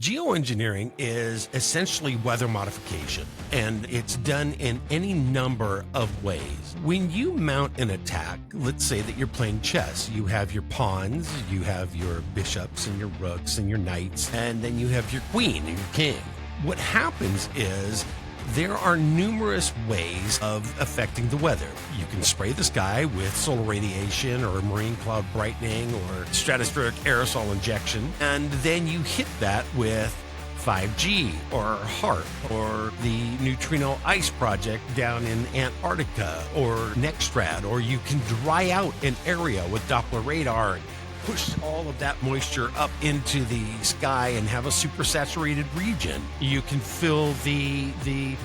Geoengineering is essentially weather modification, and it's done in any number of ways. When you mount an attack, let's say that you're playing chess, you have your pawns, you have your bishops and your rooks and your knights, and then you have your queen and your king. What happens is there are numerous ways of affecting the weather. You can spray the sky with solar radiation or marine cloud brightening or stratospheric aerosol injection, and then you hit that with 5G or HARP or the Neutrino Ice Project down in Antarctica or Nextrad, or you can dry out an area with Doppler radar and push all of that moisture up into the sky and have a supersaturated region. You can fill the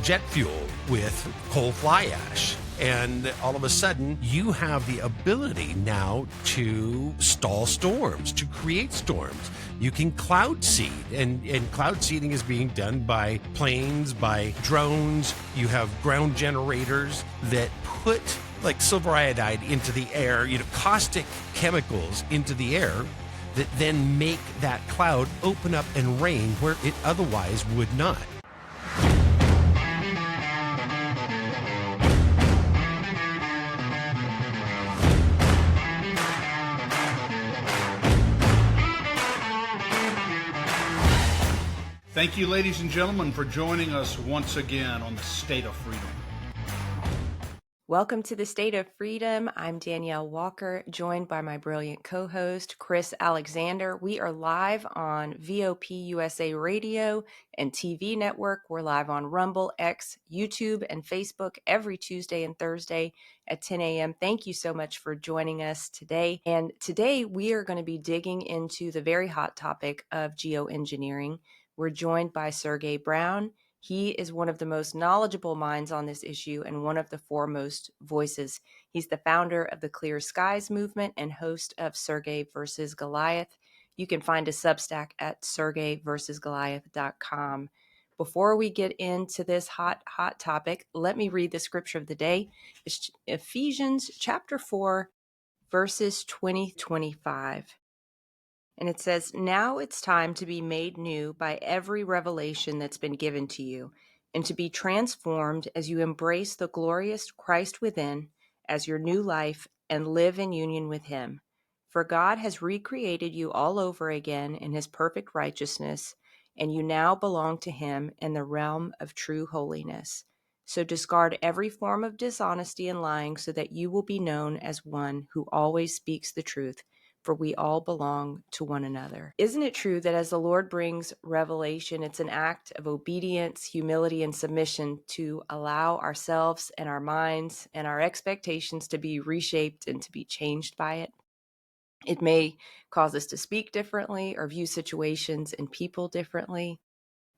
jet fuel with coal fly ash. And all of a sudden, you have the ability now to stall storms, to create storms. You can cloud seed, and cloud seeding is being done by planes, by drones. You have ground generators that put like silver iodide into the air, caustic chemicals into the air that then make that cloud open up and rain where it otherwise would not. Thank you, ladies and gentlemen, for joining us once again on the State of Freedom. Welcome to the State of Freedom. I'm Danielle Walker, joined by my brilliant co-host, Chris Alexander. We are live on VOP USA Radio and TV network. We're live on Rumble, X, YouTube, and Facebook every Tuesday and Thursday at 10 a.m. Thank you so much for joining us today. And today we are going to be digging into the very hot topic of geoengineering. We're joined by Serge Brown. He is one of the most knowledgeable minds on this issue and one of the foremost voices. He's the founder of the Clear Skies movement and host of Serge versus Goliath. You can find a Substack at sergeversusgoliath.com. Before we get into this hot topic, let me read the scripture of the day. It's Ephesians chapter 4, verses 20-25. And it says, "Now it's time to be made new by every revelation that's been given to you, and to be transformed as you embrace the glorious Christ within as your new life and live in union with him. For God has recreated you all over again in his perfect righteousness, and you now belong to him in the realm of true holiness. So discard every form of dishonesty and lying so that you will be known as one who always speaks the truth, for we all belong to one another." Isn't it true that as the Lord brings revelation, it's an act of obedience, humility, and submission to allow ourselves and our minds and our expectations to be reshaped and to be changed by it? It may cause us to speak differently or view situations and people differently.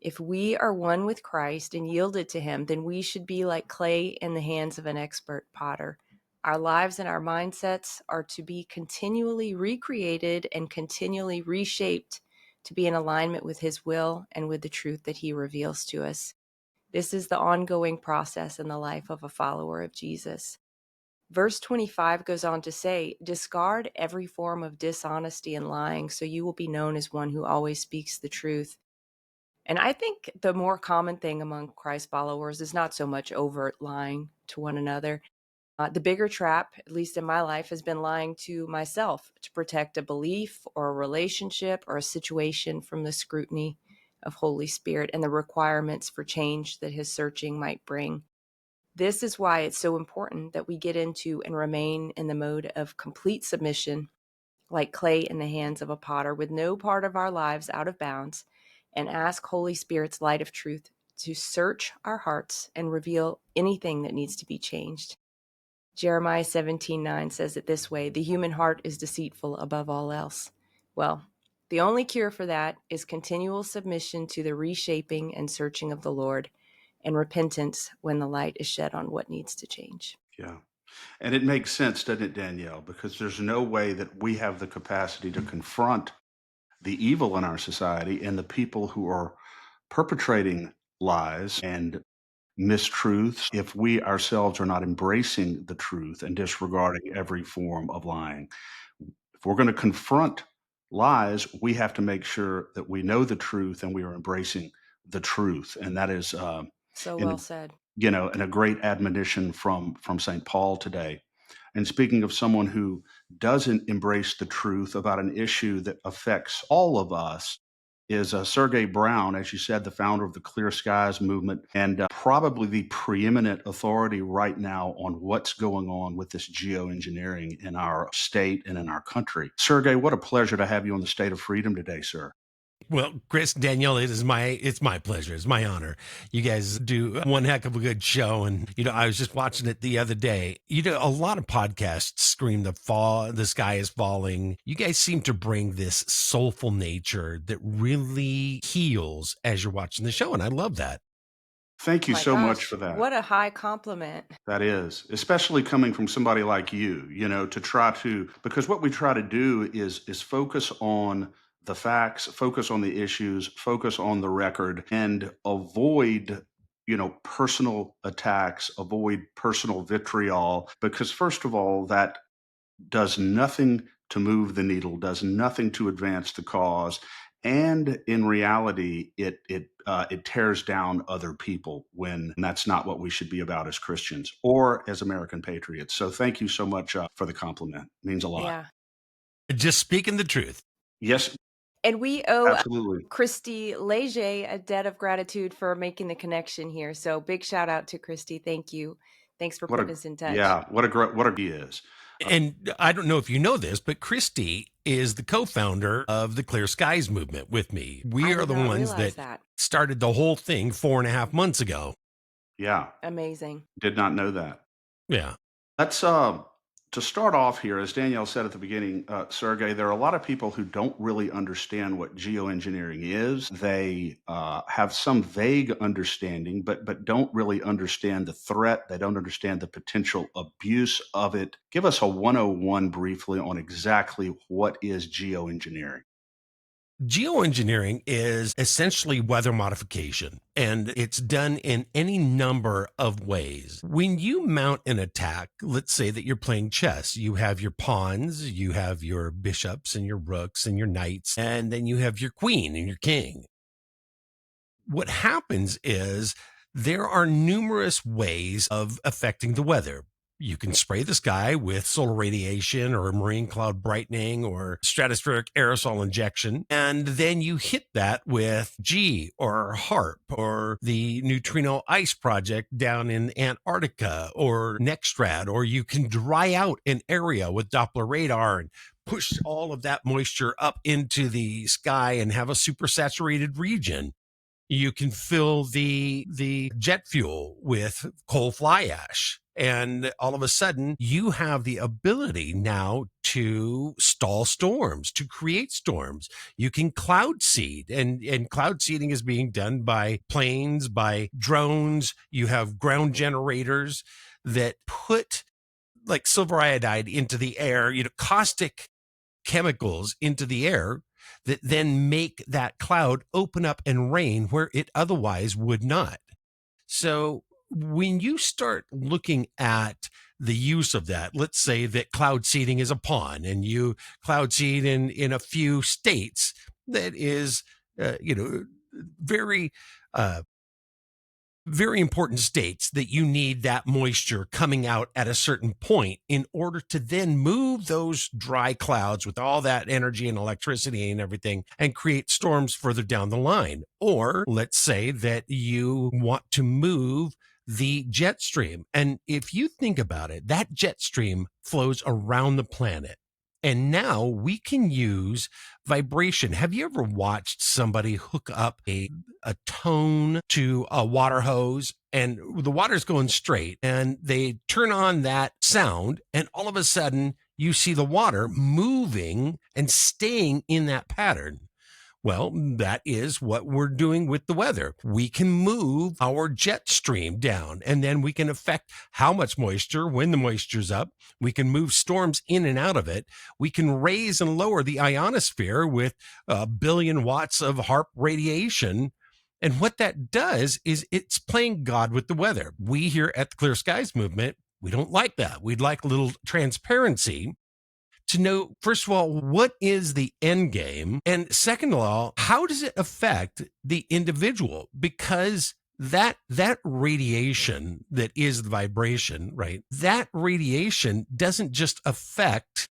If we are one with Christ and yielded to him, then we should be like clay in the hands of an expert potter. Our lives and our mindsets are to be continually recreated and continually reshaped to be in alignment with his will and with the truth that he reveals to us. This is the ongoing process in the life of a follower of Jesus. Verse 25 goes on to say, "Discard every form of dishonesty and lying, so you will be known as one who always speaks the truth." And I think the more common thing among Christ followers is not so much overt lying to one another. The bigger trap, at least in my life, has been lying to myself to protect a belief or a relationship or a situation from the scrutiny of Holy Spirit and the requirements for change that his searching might bring. This is why it's so important that we get into and remain in the mode of complete submission, like clay in the hands of a potter, with no part of our lives out of bounds, and ask Holy Spirit's light of truth to search our hearts and reveal anything that needs to be changed. Jeremiah 17:9 says it this way, "The human heart is deceitful above all else." Well, the only cure for that is continual submission to the reshaping and searching of the Lord, and repentance when the light is shed on what needs to change. Yeah. And it makes sense, doesn't it, Danielle? Because there's no way that we have the capacity to confront the evil in our society and the people who are perpetrating lies and mistruths if we ourselves are not embracing the truth and disregarding every form of lying. If we're going to confront lies, we have to make sure that we know the truth and we are embracing the truth. And that is, So well in said. and a great admonition from St. Paul today. And speaking of someone who doesn't embrace the truth about an issue that affects all of us, is Serge Brown, as you said, the founder of the Clear Skies movement, and probably the preeminent authority right now on what's going on with this geoengineering in our state and in our country. Sergey, what a pleasure to have you on the State of Freedom today, sir. Well, Chris, Danielle, it's my pleasure. It's my honor. You guys do one heck of a good show. And, I was just watching it the other day. A lot of podcasts scream the sky is falling. You guys seem to bring this soulful nature that really heals as you're watching the show. And I love that. Thank you My so much gosh, for that. what a high compliment. That is, especially coming from somebody like you, to try to, because what we try to do is focus on the facts, focus on the issues, focus on the record, and avoid, personal attacks, avoid personal vitriol, because first of all, that does nothing to move the needle, does nothing to advance the cause, and in reality, it tears down other people when that's not what we should be about as Christians or as American patriots. So thank you so much for the compliment. It means a lot. Yeah. Just speaking the truth. Yes, And we owe absolutely. Christy Leger a debt of gratitude for making the connection here. So big shout out to Christy. Thank you. Thanks for putting us in touch. Yeah, what a he is. And I don't know if you know this, but Christy is the co-founder of the Clear Skies movement with me. We are the ones that started the whole thing 4.5 months ago. Yeah. Amazing. Did not know that. Yeah. Let's to start off here, as Danielle said at the beginning, Sergey, there are a lot of people who don't really understand what geoengineering is. They have some vague understanding, but don't really understand the threat. They don't understand the potential abuse of it. Give us a 101 briefly on exactly what is geoengineering. Geoengineering is essentially weather modification, and it's done in any number of ways. When you mount an attack, let's say that you're playing chess, you have your pawns, you have your bishops and your rooks and your knights, and then you have your queen and your king. What happens is there are numerous ways of affecting the weather. You can spray the sky with solar radiation or marine cloud brightening or stratospheric aerosol injection. And then you hit that with G or HARP or the Neutrino Ice Project down in Antarctica or Nextrad, or you can dry out an area with Doppler radar and push all of that moisture up into the sky and have a supersaturated region. You can fill the jet fuel with coal fly ash. And all of a sudden, you have the ability now to stall storms, to create storms. You can cloud seed, and cloud seeding is being done by planes, by drones. You have ground generators that put like silver iodide into the air, caustic chemicals into the air that then make that cloud open up and rain where it otherwise would not. So when you start looking at the use of that, let's say that cloud seeding is a pawn and you cloud seed in a few states that is, very, very important states that you need that moisture coming out at a certain point in order to then move those dry clouds with all that energy and electricity and everything and create storms further down the line. Or let's say that you want to move the jet stream. And if you think about it, that jet stream flows around the planet. And now we can use vibration. Have you ever watched somebody hook up a tone to a water hose and the water's going straight and they turn on that sound and all of a sudden you see the water moving and staying in that pattern? Well, that is what we're doing with the weather. We can move our jet stream down and then we can affect how much moisture, when the moisture's up. We can move storms in and out of it. We can raise and lower the ionosphere with 1 billion watts of HARP radiation. And what that does is it's playing God with the weather. We here at the Clear Skies movement, we don't like that. We'd like a little transparency to know, first of all, what is the end game? And second of all, how does it affect the individual? Because that radiation that is the vibration, right? That radiation doesn't just affect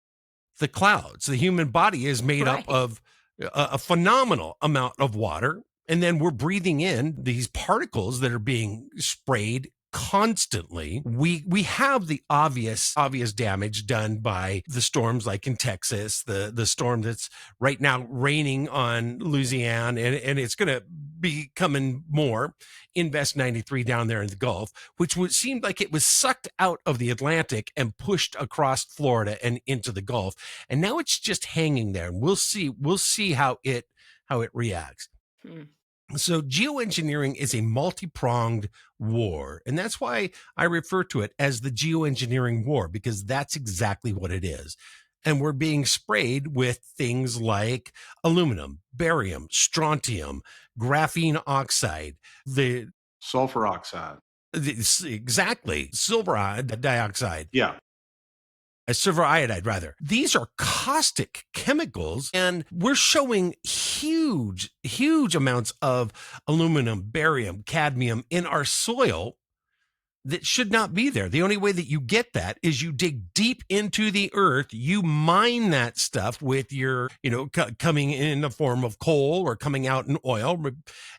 the clouds. The human body is made up of a phenomenal amount of water. And then we're breathing in these particles that are being sprayed constantly. We have the obvious damage done by the storms like in Texas, the storm that's right now raining on Louisiana, and it's going to be coming more. Invest 93 down there in the Gulf, which seemed like it was sucked out of the Atlantic and pushed across Florida and into the Gulf. And now it's just hanging there. And we'll see how it reacts. So geoengineering is a multi-pronged war. And that's why I refer to it as the geoengineering war, because that's exactly what it is. And we're being sprayed with things like aluminum, barium, strontium, graphene oxide, the sulfur oxide. Exactly. Silver dioxide. Yeah. Silver iodide, rather. These are caustic chemicals, and we're showing huge amounts of aluminum, barium, cadmium in our soil that should not be there. The only way that you get that is you dig deep into the earth, you mine that stuff with your, coming in the form of coal or coming out in oil.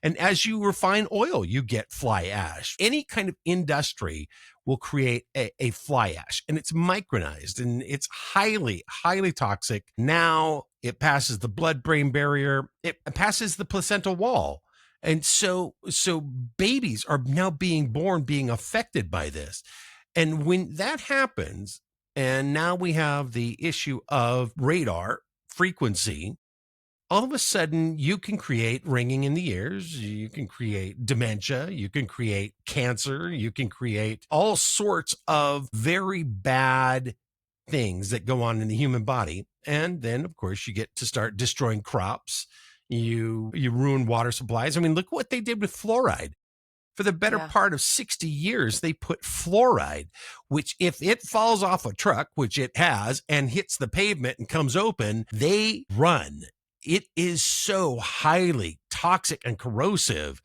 And as you refine oil, you get fly ash. Any kind of industry will create a fly ash, and it's micronized and it's highly toxic. Now it passes the blood-brain barrier. It passes the placental wall. And so babies are now being born, being affected by this. And when that happens, and now we have the issue of radar frequency, all of a sudden you can create ringing in the ears, you can create dementia, you can create cancer, you can create all sorts of very bad things that go on in the human body. And then, of course, you get to start destroying crops. You ruin water supplies. I mean, look what they did with fluoride. For the better part of 60 years, they put fluoride, which if it falls off a truck, which it has, and hits the pavement and comes open, they run. It is so highly toxic and corrosive.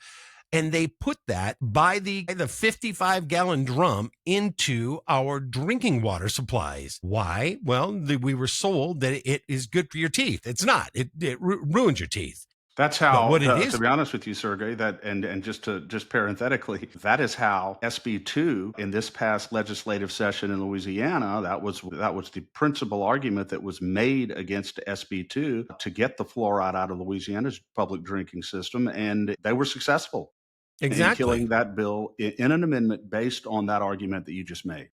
And they put that by the 55-gallon drum into our drinking water supplies. Why? Well, we were sold that it is good for your teeth. It's not. It ruins your teeth. That's how, what it is, to be honest with you, Sergey, and just parenthetically, that is how SB2 in this past legislative session in Louisiana, that was the principal argument that was made against SB2 to get the fluoride out of Louisiana's public drinking system, and they were successful. Exactly. In killing that bill in an amendment based on that argument that you just made.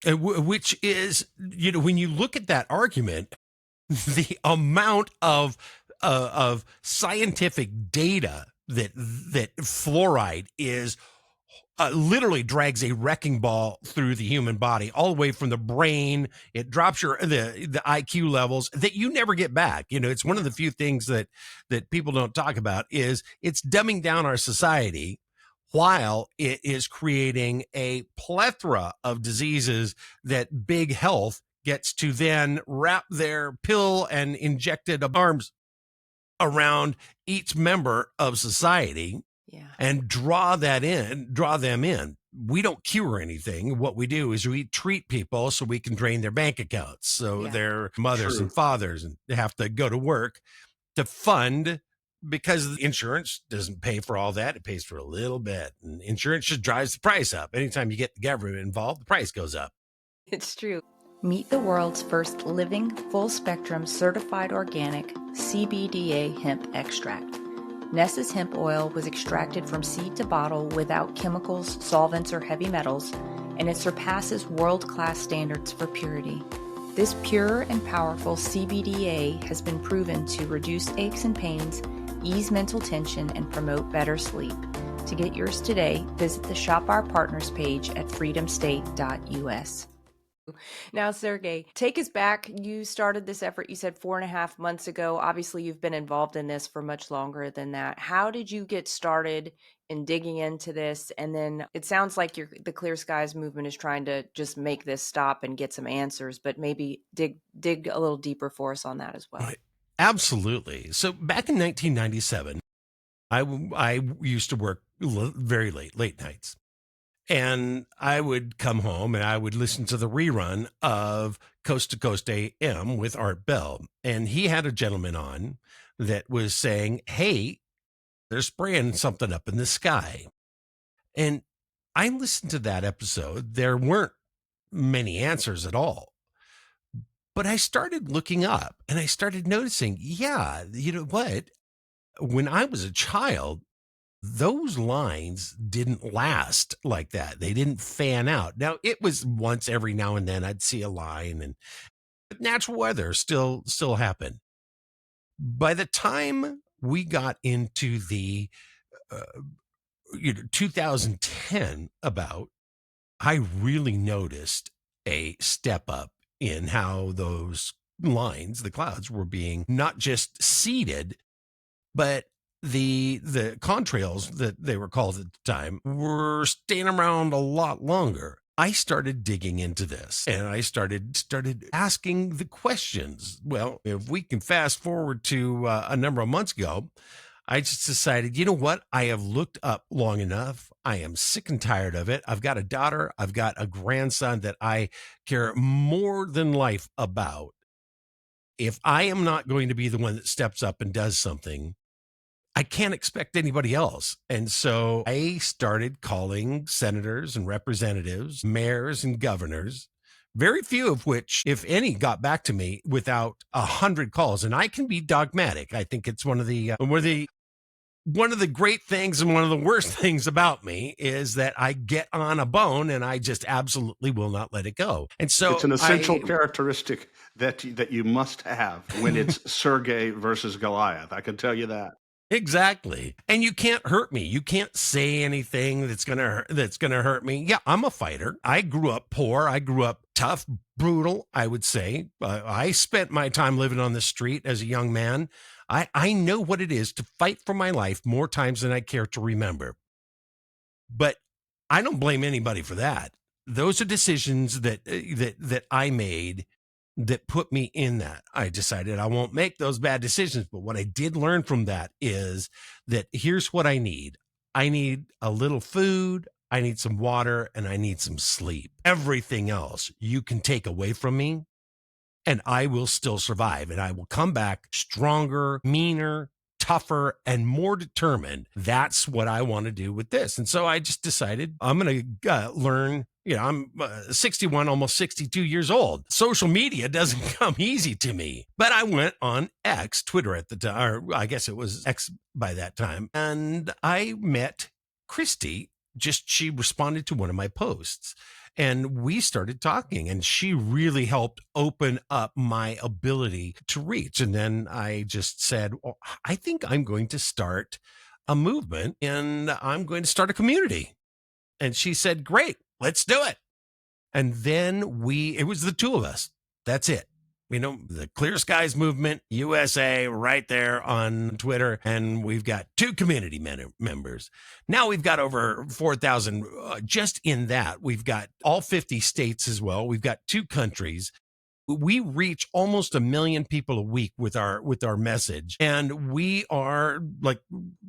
Which is, when you look at that argument, the amount of scientific data that fluoride is literally drags a wrecking ball through the human body, all the way from the brain. It drops the IQ levels that you never get back. It's one of the few things that people don't talk about is it's dumbing down our society while it is creating a plethora of diseases that big health gets to then wrap their pill and injected arms around each member of society. And draw them in. We don't cure anything. What we do is we treat people so we can drain their bank accounts. So their mothers and fathers have to go to work to fund, because insurance doesn't pay for all that. It pays for a little bit. And insurance just drives the price up. Anytime you get the government involved, the price goes up. It's true. Meet the world's first living, full-spectrum, certified organic CBDA hemp extract. Ness's hemp oil was extracted from seed to bottle without chemicals, solvents, or heavy metals, and it surpasses world-class standards for purity. This pure and powerful CBDA has been proven to reduce aches and pains, ease mental tension, and promote better sleep. To get yours today, visit the Shop Our Partners page at freedomstate.us. Now, Sergey, take us back. You started this effort, you said 4.5 months ago. Obviously, you've been involved in this for much longer than that. How did you get started in digging into this? And then it sounds like the Clear Skies movement is trying to just make this stop and get some answers, but maybe dig a little deeper for us on that as well. Right. Absolutely. So back in 1997, I used to work very late nights. And I would come home and I would listen to the rerun of Coast to Coast AM with Art Bell. And he had a gentleman on that was saying, hey, they're spraying something up in the sky. And I listened to that episode. There weren't many answers at all. But I started looking up and I started noticing, yeah, you know what? When I was a child, those lines didn't last like that. They didn't fan out. Now, it was once every now and then I'd see a line, and natural weather still happened. By the time we got into the 2010 about, I really noticed a step up in how those lines, the clouds, were being not just seeded, but the contrails that they were called at the time were staying around a lot longer. I started digging into this and I started asking the questions. Well, if we can fast forward to a number of months ago, I just decided, you know what? I have looked up long enough. I am sick and tired of it. I've got a daughter. I've got a grandson that I care more than life about. If I am not going to be the one that steps up and does something, I can't expect anybody else. And so I started calling senators and representatives, mayors and governors, very few of which, if any, got back to me without 100 calls. And I can be dogmatic. I think it's one of the great things and one of the worst things about me is that I get on a bone and I just absolutely will not let it go. And so it's an essential characteristic that you must have when it's Sergey versus Goliath. I can tell you that. Exactly. And you can't hurt me. You can't say anything that's going to hurt me. Yeah, I'm a fighter. I grew up poor. I grew up tough, brutal, I would say. I spent my time living on the street as a young man. I know what it is to fight for my life more times than I care to remember. But I don't blame anybody for that. Those are decisions that I made that put me in that. I decided I won't make those bad decisions. But what I did learn from that is that here's what I need. I need a little food, I need some water, and I need some sleep. Everything else you can take away from me and I will still survive. And I will come back stronger, meaner, tougher, and more determined. That's what I want to do with this. And so I just decided I'm going to learn. You know, I'm 61, almost 62 years old. Social media doesn't come easy to me. But I went on X, Twitter at the time, or I guess it was X by that time. And I met Christy. She responded to one of my posts. And we started talking, and she really helped open up my ability to reach. And then I just said, well, I think I'm going to start a movement and I'm going to start a community. And she said, great, let's do it. And then it was the two of us. That's it. You know, the Clear Skies Movement USA right there on Twitter. And we've got 2 community members. Now we've got over 4,000 just in that. We've got all 50 states as well. We've got 2 countries. We reach almost 1 million people a week with our message. And we are like,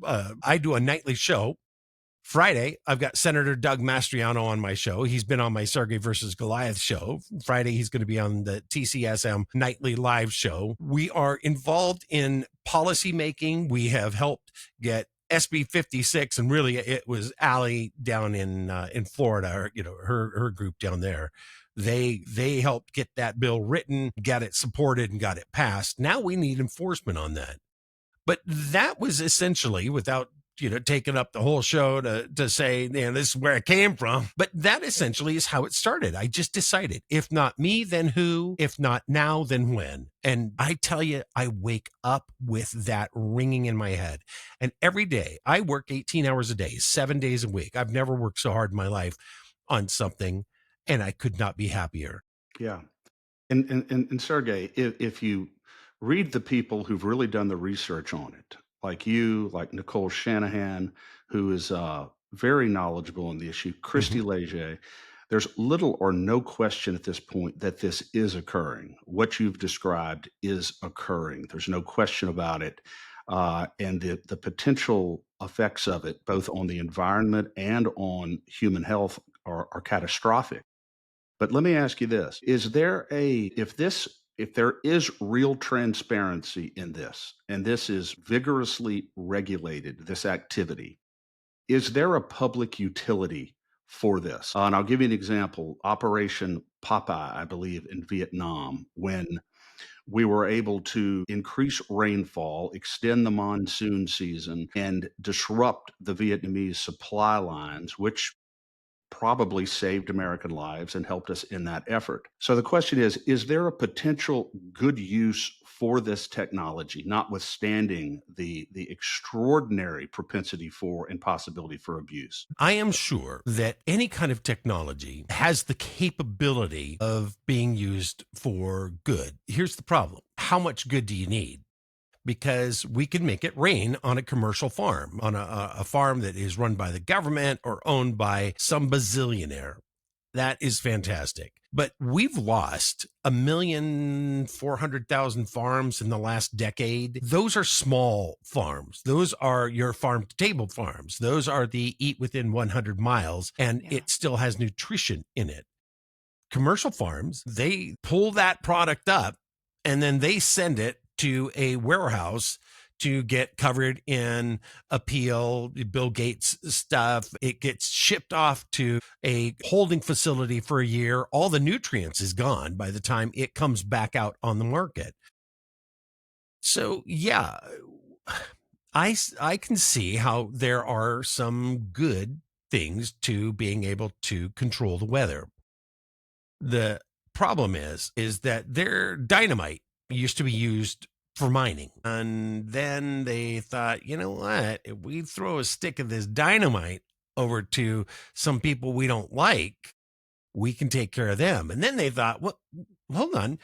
I do a nightly show. Friday, I've got Senator Doug Mastriano on my show. He's been on my Sergey versus Goliath show. Friday, he's going to be on the TCSM nightly live show. We are involved in policy making. We have helped get SB 56, and really it was Allie down in Florida, or, you know, her group down there. They helped get that bill written, got it supported, and got it passed. Now we need enforcement on that. But that was essentially, without taking up the whole show to say, this is where it came from. But that essentially is how it started. I just decided, if not me, then who? If not now, then when? And I tell you, I wake up with that ringing in my head. And every day I work 18 hours a day, 7 days a week. I've never worked so hard in my life on something, and I could not be happier. Yeah. And Sergey, if you read the people who've really done the research on it, like you, like Nicole Shanahan, who is very knowledgeable on the issue, Christy Mhm. Leger, there's little or no question at this point that this is occurring. What you've described is occurring. There's no question about it. And the potential effects of it, both on the environment and on human health, are catastrophic. But let me ask you this. Is there a if there is real transparency in this, and this is vigorously regulated, this activity, is there a public utility for this? And I'll give you an example. Operation Popeye, I believe, in Vietnam, when we were able to increase rainfall, extend the monsoon season, and disrupt the Vietnamese supply lines, which probably saved American lives and helped us in that effort. So the question is there a potential good use for this technology, notwithstanding the extraordinary propensity for and possibility for abuse? I am sure that any kind of technology has the capability of being used for good. Here's the problem. How much good do you need? Because we can make it rain on a commercial farm, on a farm that is run by the government or owned by some bazillionaire. That is fantastic. But we've lost 1,400,000 farms in the last decade. Those are small farms. Those are your farm to table farms. Those are the eat within 100 miles, and Yeah. it still has nutrition in it. Commercial farms, they pull that product up and then they send it to a warehouse to get covered in appeal, Bill Gates stuff. It gets shipped off to a holding facility for a year. All the nutrients is gone by the time it comes back out on the market. So, yeah, I can see how there are some good things to being able to control the weather. The problem is that their dynamite used to be used for mining. And then they thought, you know what? If we throw a stick of this dynamite over to some people we don't like, we can take care of them. And then they thought, well, hold on.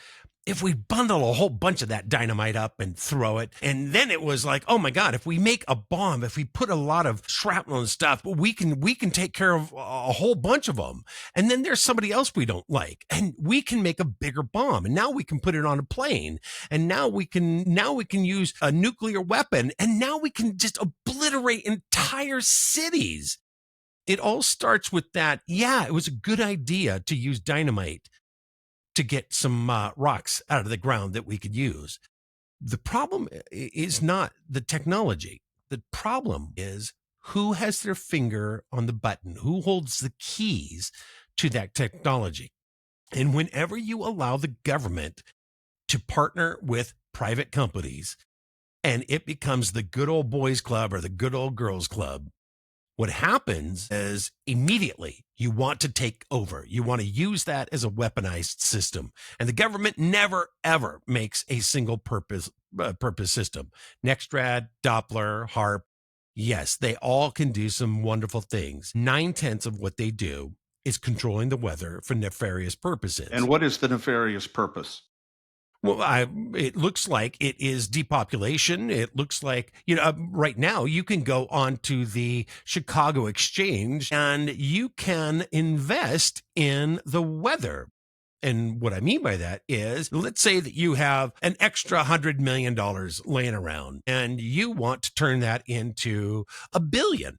If we bundle a whole bunch of that dynamite up and throw it, and then it was like, oh my God, if we make a bomb, if we put a lot of shrapnel and stuff, we can take care of a whole bunch of them. And then there's somebody else we don't like, and we can make a bigger bomb, and now we can put it on a plane, and now we can use a nuclear weapon, and now we can just obliterate entire cities. It all starts with that. Yeah, it was a good idea to use dynamite to get some rocks out of the ground that we could use. The problem is not the technology. The problem is who has their finger on the button, who holds the keys to that technology. And whenever you allow the government to partner with private companies and it becomes the good old boys club or the good old girls club, what happens is immediately you want to take over. You want to use that as a weaponized system. And the government never, ever makes a single purpose system. Nextrad, Doppler, HARP. Yes, they all can do some wonderful things. 9/10 of what they do is controlling the weather for nefarious And purposes. what is the nefarious purpose? Well, it looks like it is depopulation. It looks like, right now you can go onto the Chicago Exchange and you can invest in the weather. And what I mean by that is, let's say that you have an extra $100 million laying around and you want to turn that into $1 billion.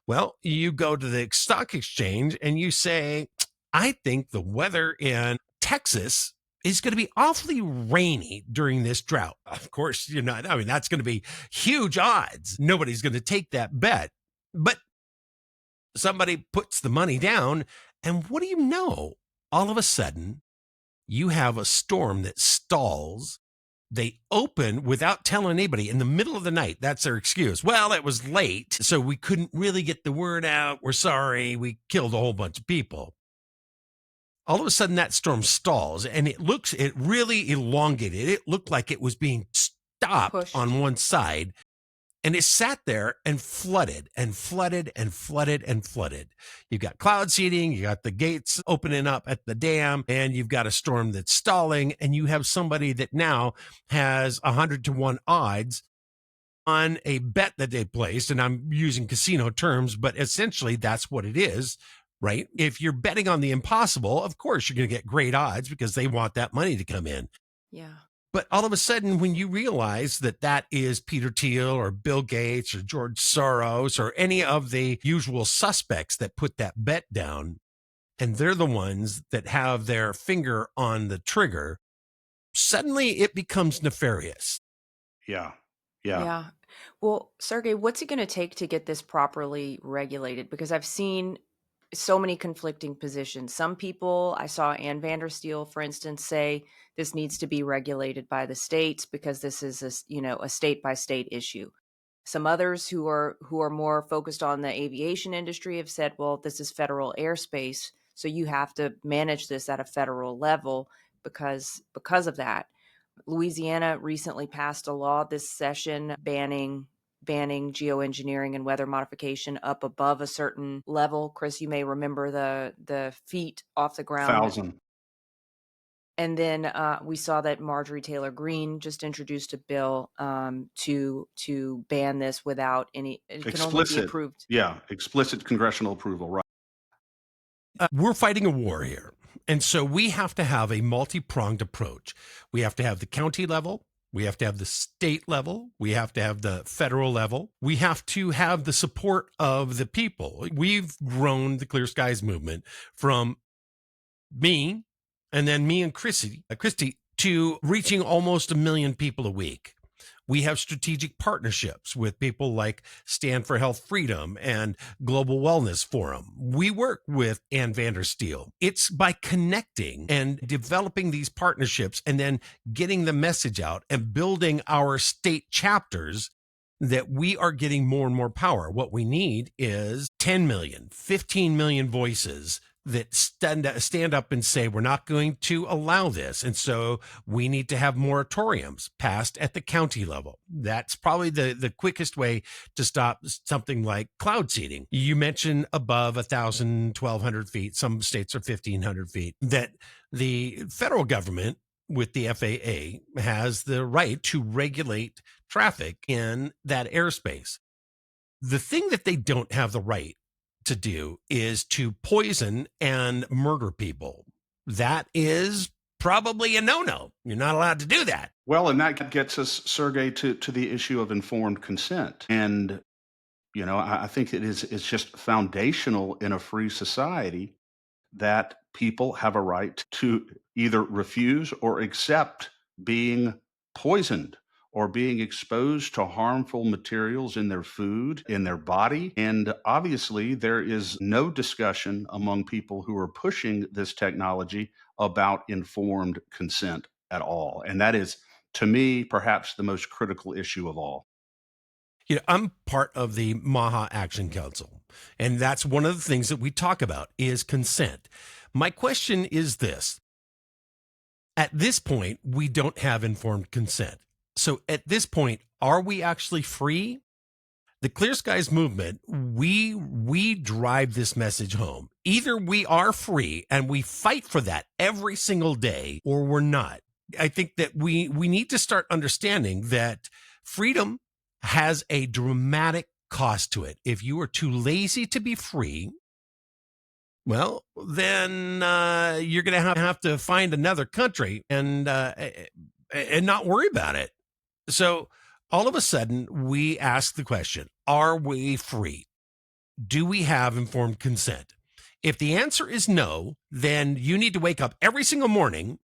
Well, you go to the stock exchange and you say, I think the weather in Texas is going to be awfully rainy during this drought. Of course, that's going to be huge odds. Nobody's going to take that bet. But somebody puts the money down, and what do you know? All of a sudden, you have a storm that stalls. They open without telling anybody in the middle of the night. That's their excuse. Well, it was late, so we couldn't really get the word out. We're sorry. We killed a whole bunch of people. All of a sudden, that storm stalls, and it really elongated. It looked like it was being stopped Pushed. on one side. And it sat there and flooded and flooded and flooded and flooded. You've got cloud seeding, you got the gates opening up at the dam, and you've got a storm that's stalling, and you have somebody that now has 100-to-1 odds on a bet that they placed. And I'm using casino terms, but essentially that's what it is, right? If you're betting on the impossible, of course you're going to get great odds because they want that money to come in. Yeah. But all of a sudden, when you realize that that is Peter Thiel or Bill Gates or George Soros or any of the usual suspects that put that bet down, and they're the ones that have their finger on the trigger, suddenly it becomes nefarious. Yeah. Yeah. Yeah. Well, Sergey, what's it going to take to get this properly regulated? Because I've seen so many conflicting positions. Some people, I saw Ann Vandersteel, for instance, say this needs to be regulated by the states because this is a state by state issue. Some others who are more focused on the aviation industry have said, well, this is federal airspace, so you have to manage this at a federal level because of that. Louisiana recently passed a law this session banning geoengineering and weather modification up above a certain level. Chris, you may remember the feet off the ground. 1,000. And then we saw that Marjorie Taylor Greene just introduced a bill to ban this without any. It can only be approved. Yeah, explicit congressional approval. Right. We're fighting a war here. And so we have to have a multi-pronged approach. We have to have the county level. We have to have the state level. We have to have the federal level. We have to have the support of the people. We've grown the Clear Skies movement from me and then me and Christy to reaching almost 1 million people a week. We have strategic partnerships with people like Stand for Health Freedom and Global Wellness Forum. We work with Ann Vandersteel. It's by connecting and developing these partnerships and then getting the message out and building our state chapters that we are getting more and more power. What we need is 10 million, 15 million voices that stand up and say, we're not going to allow this. And so we need to have moratoriums passed at the county level. That's probably the quickest way to stop something like cloud seeding. You mentioned above 1,000, 1,200 feet. Some states are 1,500 feet. That the federal government with the FAA has the right to regulate traffic in that airspace. The thing that they don't have the right to do is to poison and murder people. That is probably a no-no. You're not allowed to do that. Well, and that gets us, Sergey, to the issue of informed consent. And, I think it's just foundational in a free society that people have a right to either refuse or accept being poisoned or being exposed to harmful materials in their food, in their body. And obviously, there is no discussion among people who are pushing this technology about informed consent at all. And that is, to me, perhaps the most critical issue of all. I'm part of the MAHA Action Council, and that's one of the things that we talk about is consent. My question is this. At this point, we don't have informed consent. So at this point, are we actually free? The Clear Skies movement, we drive this message home. Either we are free and we fight for that every single day, or we're not. I think that we need to start understanding that freedom has a dramatic cost to it. If you are too lazy to be free, well, then you're going to have to find another country and not worry about it. So all of a sudden, we ask the question, are we free? Do we have informed consent? If the answer is no, then you need to wake up every single morning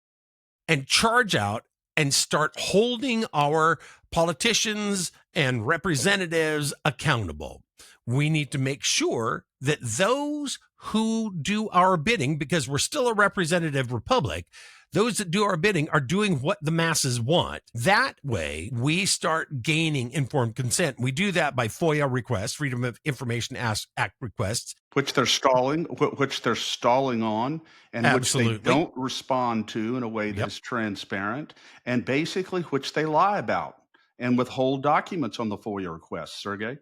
and charge out and start holding our politicians and representatives accountable. We need to make sure that those who do our bidding, because we're still a representative republic, those that do our bidding are doing what the masses want. That way, we start gaining informed consent. We do that by FOIA requests, Freedom of Information Act requests, which they're stalling on, and Absolutely. Which they don't respond to in a way that's transparent, and basically which they lie about. and withhold documents on the FOIA request, Sergey.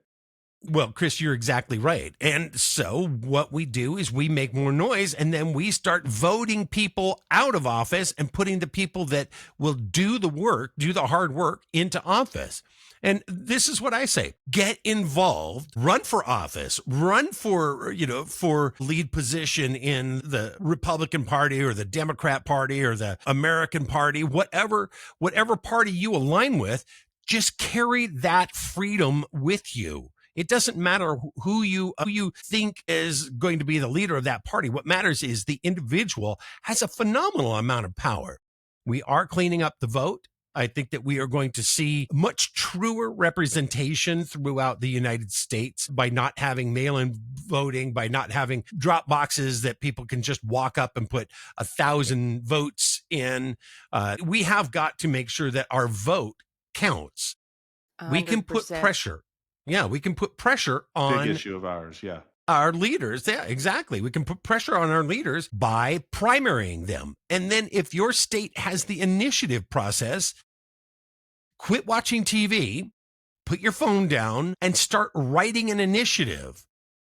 Well, Chris, you're exactly right. And so what we do is we make more noise, and then we start voting people out of office and putting the people that will do the work, do the hard work, into office. And this is what I say: get involved, run for office, run for lead position in the Republican Party or the Democrat Party or the American Party, whatever party you align with. Just carry that freedom with you. It doesn't matter who you think is going to be the leader of that party. What matters is the individual has a phenomenal amount of power. We are cleaning up the vote. I think that we are going to see much truer representation throughout the United States by not having mail-in voting, by not having drop boxes that people can just walk up and put 1,000 votes in. We have got to make sure that our vote counts. 100%. We can put pressure. Yeah, we can put pressure on Big issue of ours, yeah. our leaders. Yeah, exactly. We can put pressure on our leaders by primarying them. And then if your state has the initiative process, quit watching TV, put your phone down, and start writing an initiative.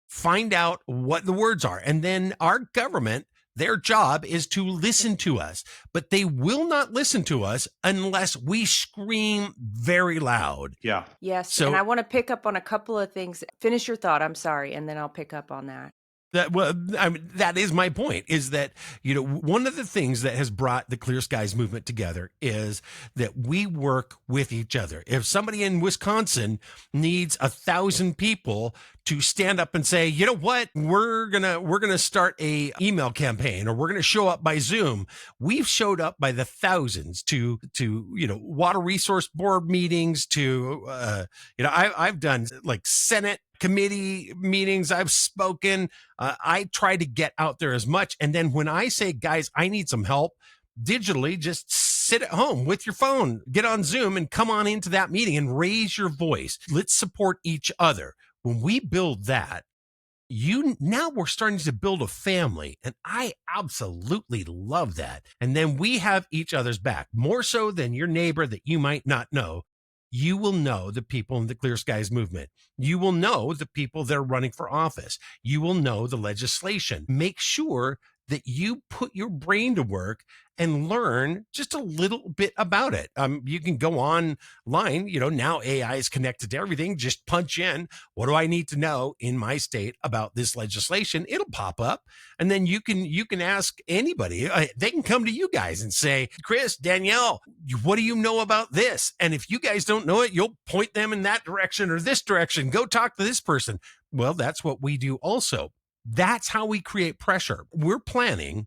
Find out what the words are. And then our government, their job is to listen to us, but they will not listen to us unless we scream very loud. Yeah. Yes. So- and I want to pick up on a couple of things. Finish your thought. I'm sorry. And then I'll pick up on that. That is my point, is that, one of the things that has brought the Clear Skies movement together is that we work with each other. If somebody in Wisconsin needs 1,000 people to stand up and say, you know what, we're gonna start a email campaign, or we're gonna show up by Zoom. We've showed up by the thousands to water resource board meetings, to I've done like Senate committee meetings. I've spoken. I try to get out there as much. And then when I say, guys, I need some help digitally, just sit at home with your phone, get on Zoom and come on into that meeting and raise your voice. Let's support each other. When we build that, now we're starting to build a family, and I absolutely love that. And then we have each other's back, more so than your neighbor that you might not know. You will know the people in the Clear Skies movement. You will know the people that are running for office. You will know the legislation. Make sure that you put your brain to work and learn just a little bit about it. You can go online, now AI is connected to everything. Just punch in, what do I need to know in my state about this legislation? It'll pop up. And then you can ask anybody. They can come to you guys and say, Chris, Danielle, what do you know about this? And if you guys don't know it, you'll point them in that direction or this direction. Go talk to this person. Well, that's what we do also. That's how we create pressure. We're planning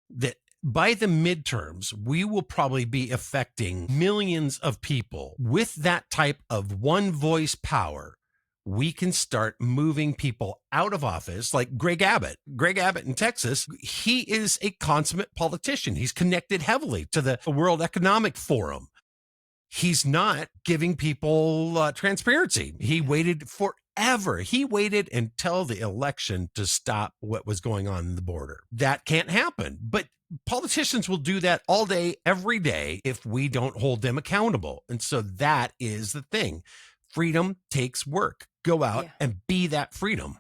that by the midterms, we will probably be affecting millions of people. With that type of one voice power, we can start moving people out of office, like Greg Abbott. Greg Abbott in Texas, he is a consummate politician. He's connected heavily to the World Economic Forum. He's not giving people transparency. He waited forever. He waited until the election to stop what was going on in the border. That can't happen. But politicians will do that all day, every day, if we don't hold them accountable. And so that is the thing. Freedom takes work. Go out and be that freedom.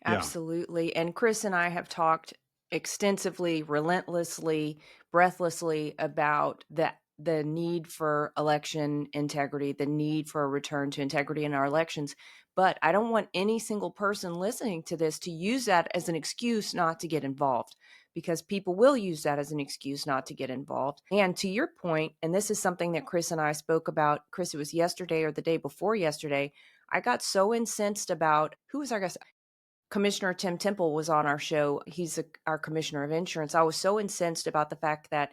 Absolutely. And Chris and I have talked extensively, relentlessly, breathlessly about the need for election integrity, the need for a return to integrity in our elections. But I don't want any single person listening to this to use that as an excuse not to get involved, because people will use that as an excuse not to get involved. And to your point, and this is something that Chris and I spoke about, Chris, it was yesterday or the day before yesterday, I got so incensed about, who was our guest? Commissioner Tim Temple was on our show. He's our commissioner of insurance. I was so incensed about the fact that,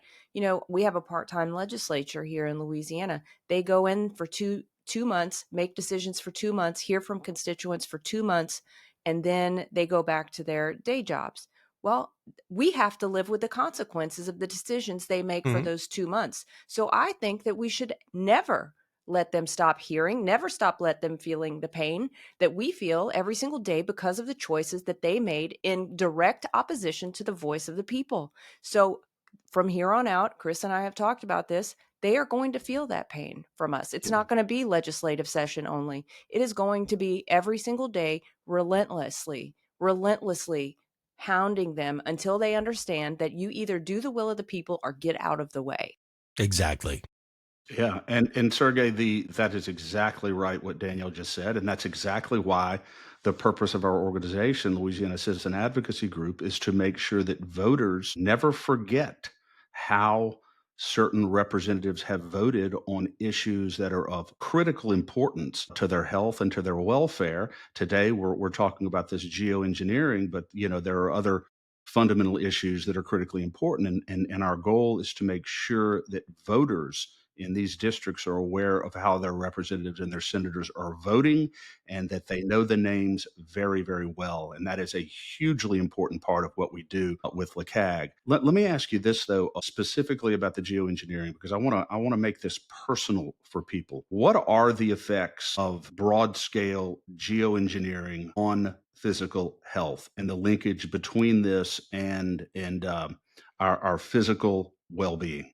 we have a part-time legislature here in Louisiana. They go in for two months, make decisions for 2 months, hear from constituents for 2 months, and then they go back to their day jobs. Well, we have to live with the consequences of the decisions they make for those 2 months. So I think that we should never let them stop hearing, never let them feeling the pain that we feel every single day because of the choices that they made in direct opposition to the voice of the people. So from here on out, Chris and I have talked about this. they are going to feel that pain from us. It's not going to be legislative session only. It is going to be every single day, relentlessly hounding them until they understand that you either do the will of the people or get out of the way. Exactly. Yeah, and Sergey, that is exactly right what Danielle just said, and that's exactly why the purpose of our organization, Louisiana Citizen Advocacy Group, is to make sure that voters never forget how certain representatives have voted on issues that are of critical importance to their health and to their welfare. Today, we're talking about this geoengineering, but there are other fundamental issues that are critically important, and our goal is to make sure that voters in these districts are aware of how their representatives and their senators are voting and that they know the names very, very well. And that is a hugely important part of what we do with LCAG. Let me ask you this, though, specifically about the geoengineering, because I want to make this personal for people. What are the effects of broad scale geoengineering on physical health and the linkage between this and our physical well-being?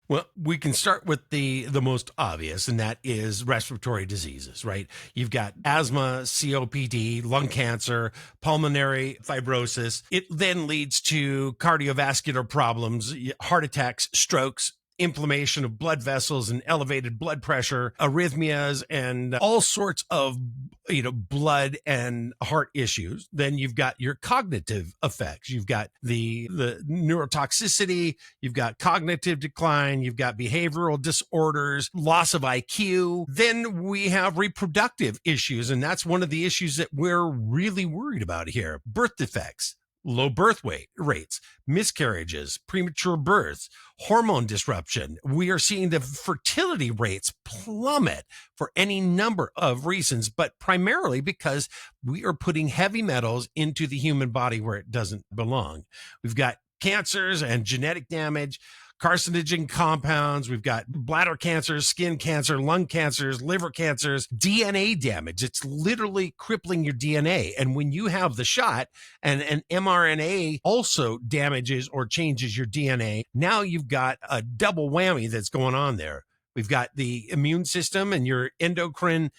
Well, we can start with the most obvious, and that is respiratory diseases, right? You've got asthma, COPD, lung cancer, pulmonary fibrosis. It then leads to cardiovascular problems, heart attacks, strokes, inflammation of blood vessels and elevated blood pressure, arrhythmias, and all sorts of blood and heart issues. Then you've got your cognitive effects. You've got the neurotoxicity, you've got cognitive decline, you've got behavioral disorders, loss of IQ. Then we have reproductive issues, and that's one of the issues that we're really worried about here. Birth defects, low birth weight rates, miscarriages, premature births, hormone disruption. We are seeing the fertility rates plummet for any number of reasons, but primarily because we are putting heavy metals into the human body where it doesn't belong. We've got cancers and genetic damage, carcinogen compounds. We've got bladder cancers, skin cancer, lung cancers, liver cancers, DNA damage. It's literally crippling your DNA. And when you have the shot and an mRNA also damages or changes your DNA, now you've got a double whammy that's going on there. We've got the immune system and your endocrine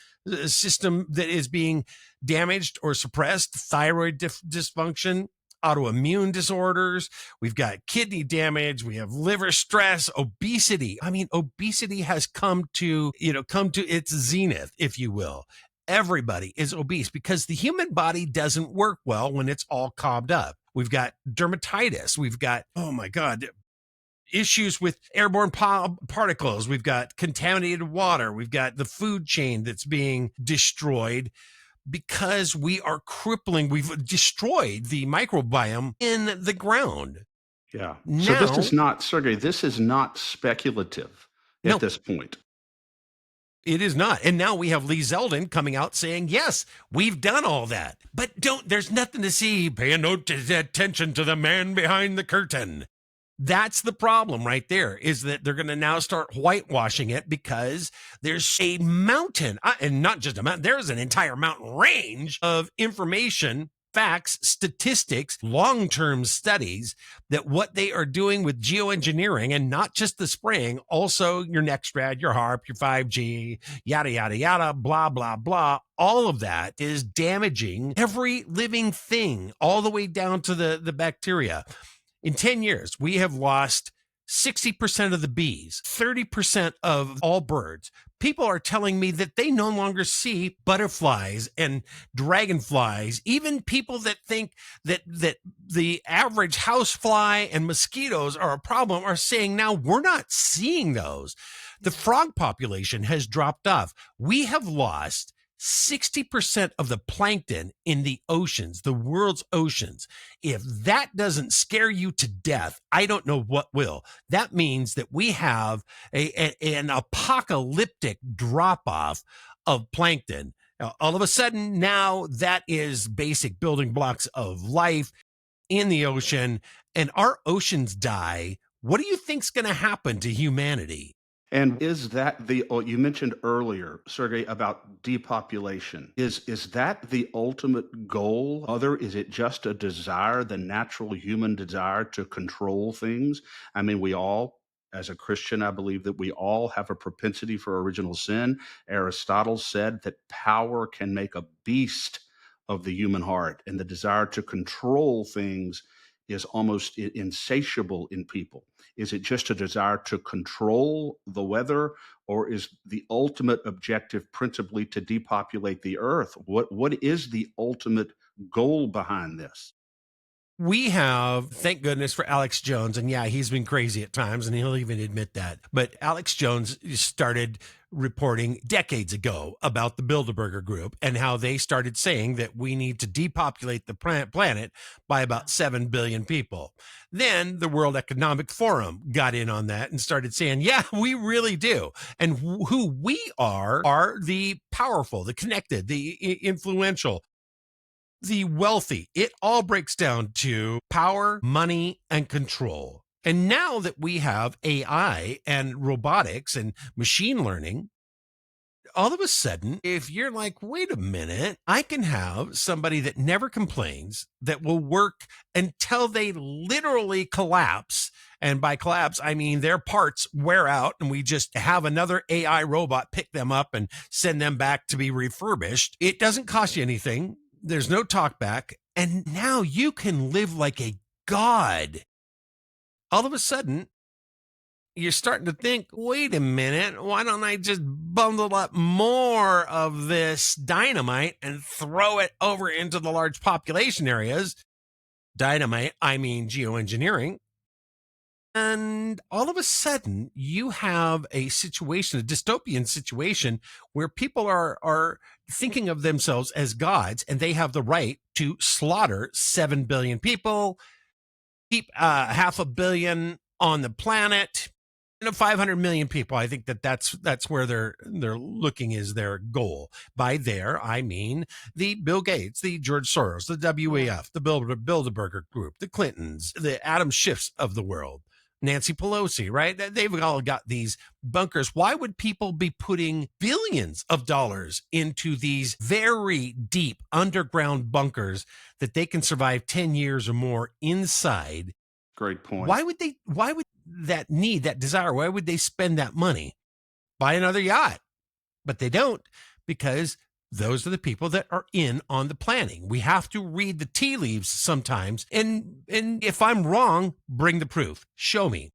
system that is being damaged or suppressed, thyroid dysfunction, autoimmune disorders. We've got kidney damage. We have liver stress, obesity. I mean, obesity has come to its zenith, if you will. Everybody is obese because the human body doesn't work well when it's all cobbed up. We've got dermatitis. We've got, oh my God, issues with airborne particles. We've got contaminated water. We've got the food chain that's being destroyed because we've destroyed the microbiome in the ground. Yeah. Now, So this is not, Sergey, this is not speculative no, at this point. it is not. And now we have Lee Zeldin coming out saying, yes, we've done all that. But there's nothing to see. Pay no attention to the man behind the curtain. That's the problem right there, is that they're going to now start whitewashing it because there's a mountain, and not just a mountain, there's an entire mountain range of information, facts, statistics, long-term studies that what they are doing with geoengineering, and not just the spraying, also your Nextrad, your HARP, your 5G, yada, yada, yada, blah, blah, blah. All of that is damaging every living thing all the way down to the bacteria. In 10 years, we have lost 60% of the bees, 30% of all birds. People are telling me that they no longer see butterflies and dragonflies. Even people that think that the average housefly and mosquitoes are a problem are saying now we're not seeing those. The frog population has dropped off. We have lost 60% of the plankton in the oceans, the world's oceans. If that doesn't scare you to death, I don't know what will. That means that we have an apocalyptic drop-off of plankton. Now, all of a sudden, now that is basic building blocks of life in the ocean, and our oceans die. What do you think's going to happen to humanity? And is that you mentioned earlier, Sergey, about depopulation. Is that the ultimate goal? Is it just a desire, the natural human desire to control things? I mean, we all As a Christian, I believe that we all have a propensity for original sin. Aristotle said that power can make a beast of the human heart, and the desire to control things is almost insatiable in people. Is it just a desire to control the weather, or is the ultimate objective principally to depopulate the earth? What is the ultimate goal behind this? We have, thank goodness for Alex Jones. And yeah, he's been crazy at times, and he'll even admit that. But Alex Jones started reporting decades ago about the Bilderberger Group and how they started saying that we need to depopulate the planet by about 7 billion people. Then the World Economic Forum got in on that and started saying, yeah, we really do. And who we are the powerful, the connected, the influential, the wealthy. It all breaks down to power, money, and control. And now that we have AI and robotics and machine learning, all of a sudden, if you're like, wait a minute, I can have somebody that never complains that will work until they literally collapse. And by collapse, I mean their parts wear out and we just have another AI robot pick them up and send them back to be refurbished. It doesn't cost you anything. There's no talk back. And now you can live like a god. All of a sudden, you're starting to think, wait a minute, why don't I just bundle up more of this dynamite and throw it over into the large population areas? Dynamite, I mean geoengineering. And all of a sudden, you have a situation, a dystopian situation, where people are thinking of themselves as gods, and they have the right to slaughter 7 billion people, keep 500 million on the planet, 500 million people. I think that's where they're looking is their goal. By there, I mean the Bill Gates, the George Soros, the WEF, the Bilderberger Group, the Clintons, the Adam Schiffs of the world, Nancy Pelosi, right? They've all got these bunkers. Why would people be putting billions of dollars into these very deep underground bunkers that they can survive 10 years or more inside? Great point. Why would that need, that desire, why would they spend that money? Buy another yacht. But they don't, because those are the people that are in on the planning. We have to read the tea leaves sometimes. And if I'm wrong, bring the proof. Show me.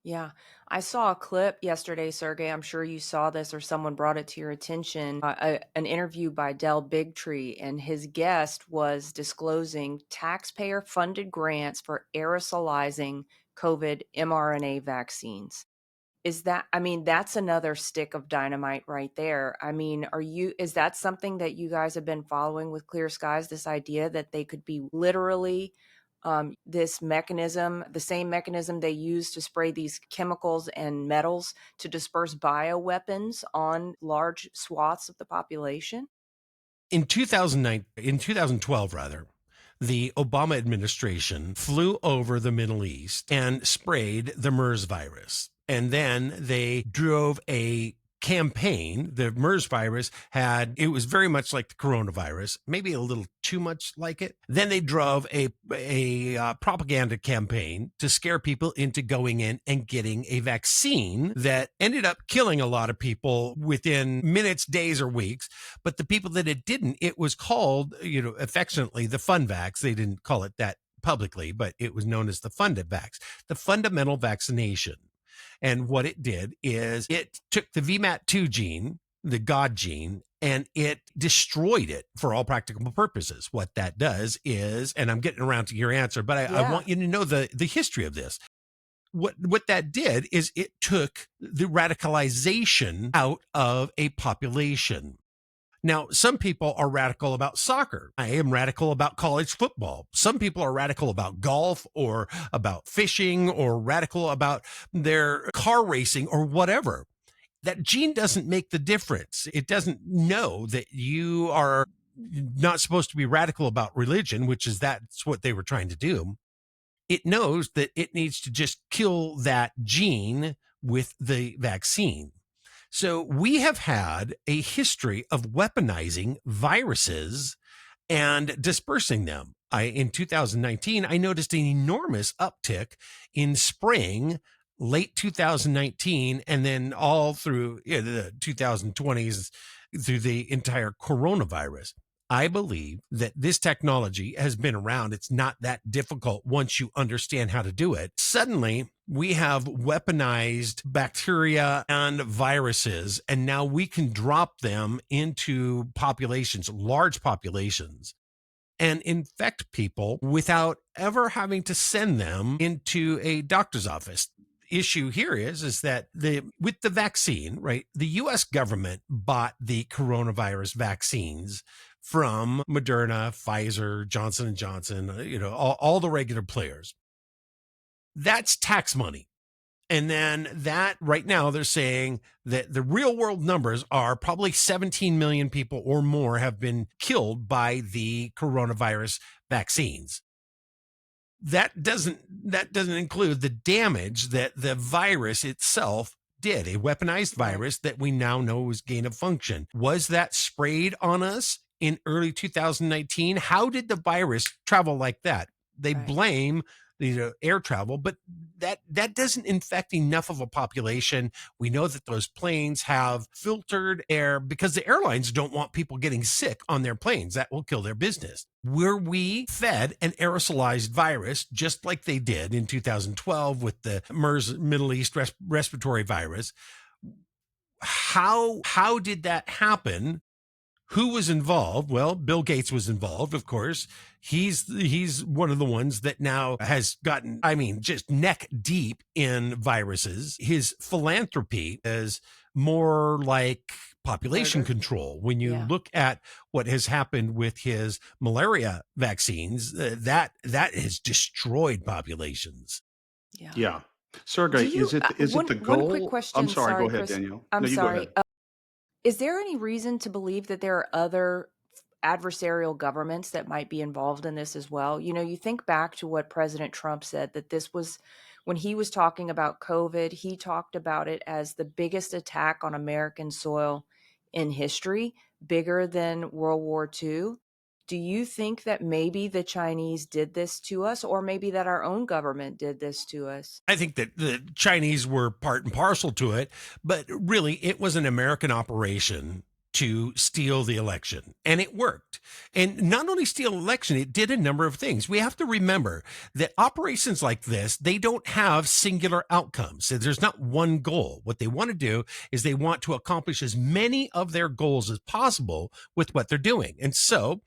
Yeah. I saw a clip yesterday, Sergey. I'm sure you saw this or someone brought it to your attention. An interview by Del Bigtree, and his guest was disclosing taxpayer funded grants for aerosolizing COVID mRNA vaccines. That's another stick of dynamite right there. Is that something that you guys have been following with Clear Skies? This idea that they could be literally this mechanism, the same mechanism they use to spray these chemicals and metals to disperse bioweapons on large swaths of the population? In 2012, the Obama administration flew over the Middle East and sprayed the MERS virus. And then they drove a campaign. The MERS virus it was very much like the coronavirus, maybe a little too much like it. Then they drove a propaganda campaign to scare people into going in and getting a vaccine that ended up killing a lot of people within minutes, days, or weeks. But the people that it didn't, it was called, affectionately, the fun vax. They didn't call it that publicly, but it was known as the Fundavax, the fundamental vaccination. And what it did is it took the VMAT2 gene, the God gene, and it destroyed it for all practical purposes. What that does is, and I'm getting around to your answer, but I want you to know the history of this. What that did is it took the radicalization out of a population. Now, some people are radical about soccer. I am radical about college football. Some people are radical about golf or about fishing or radical about their car racing or whatever. That gene doesn't make the difference. It doesn't know that you are not supposed to be radical about religion, that's what they were trying to do. It knows that it needs to just kill that gene with the vaccine. So we have had a history of weaponizing viruses and dispersing them. In 2019, I noticed an enormous uptick in spraying late 2019, and then all through the 2020s through the entire coronavirus. I believe that this technology has been around. It's not that difficult once you understand how to do it. Suddenly, we have weaponized bacteria and viruses, and now we can drop them into populations, large populations, and infect people without ever having to send them into a doctor's office. Issue here is that with the vaccine, right? The US government bought the coronavirus vaccines from Moderna, Pfizer, Johnson and Johnson, all the regular players. That's tax money. And then that right now they're saying that the real world numbers are probably 17 million people or more have been killed by the coronavirus vaccines. That doesn't include the damage that the virus itself did, a weaponized virus that we now know is gain of function. Was that sprayed on us in early 2019? How did the virus travel like that? They blame air travel, but that doesn't infect enough of a population. We know that those planes have filtered air because the airlines don't want people getting sick on their planes. That will kill their business. Were we fed an aerosolized virus just like they did in 2012 with the MERS Middle East respiratory virus? How did that happen? Who was involved? Well, Bill Gates was involved, of course. He's one of the ones that now has gotten, just neck deep in viruses. His philanthropy is more like population control. When you look at what has happened with his malaria vaccines, that has destroyed populations. Yeah. Sergey, is it the goal? One quick question. I'm sorry, go ahead, Chris. Danielle. I'm No, you sorry. go ahead. Is there any reason to believe that there are other adversarial governments that might be involved in this as well? You think back to what President Trump said, that this was, when he was talking about COVID, he talked about it as the biggest attack on American soil in history, bigger than World War II. Do you think that maybe the Chinese did this to us, or maybe that our own government did this to us? I think that the Chinese were part and parcel to it, but really it was an American operation to steal the election, and it worked. And not only steal election, it did a number of things. We have to remember that operations like this, they don't have singular outcomes. So there's not one goal. What they want to do is they want to accomplish as many of their goals as possible with what they're doing. And so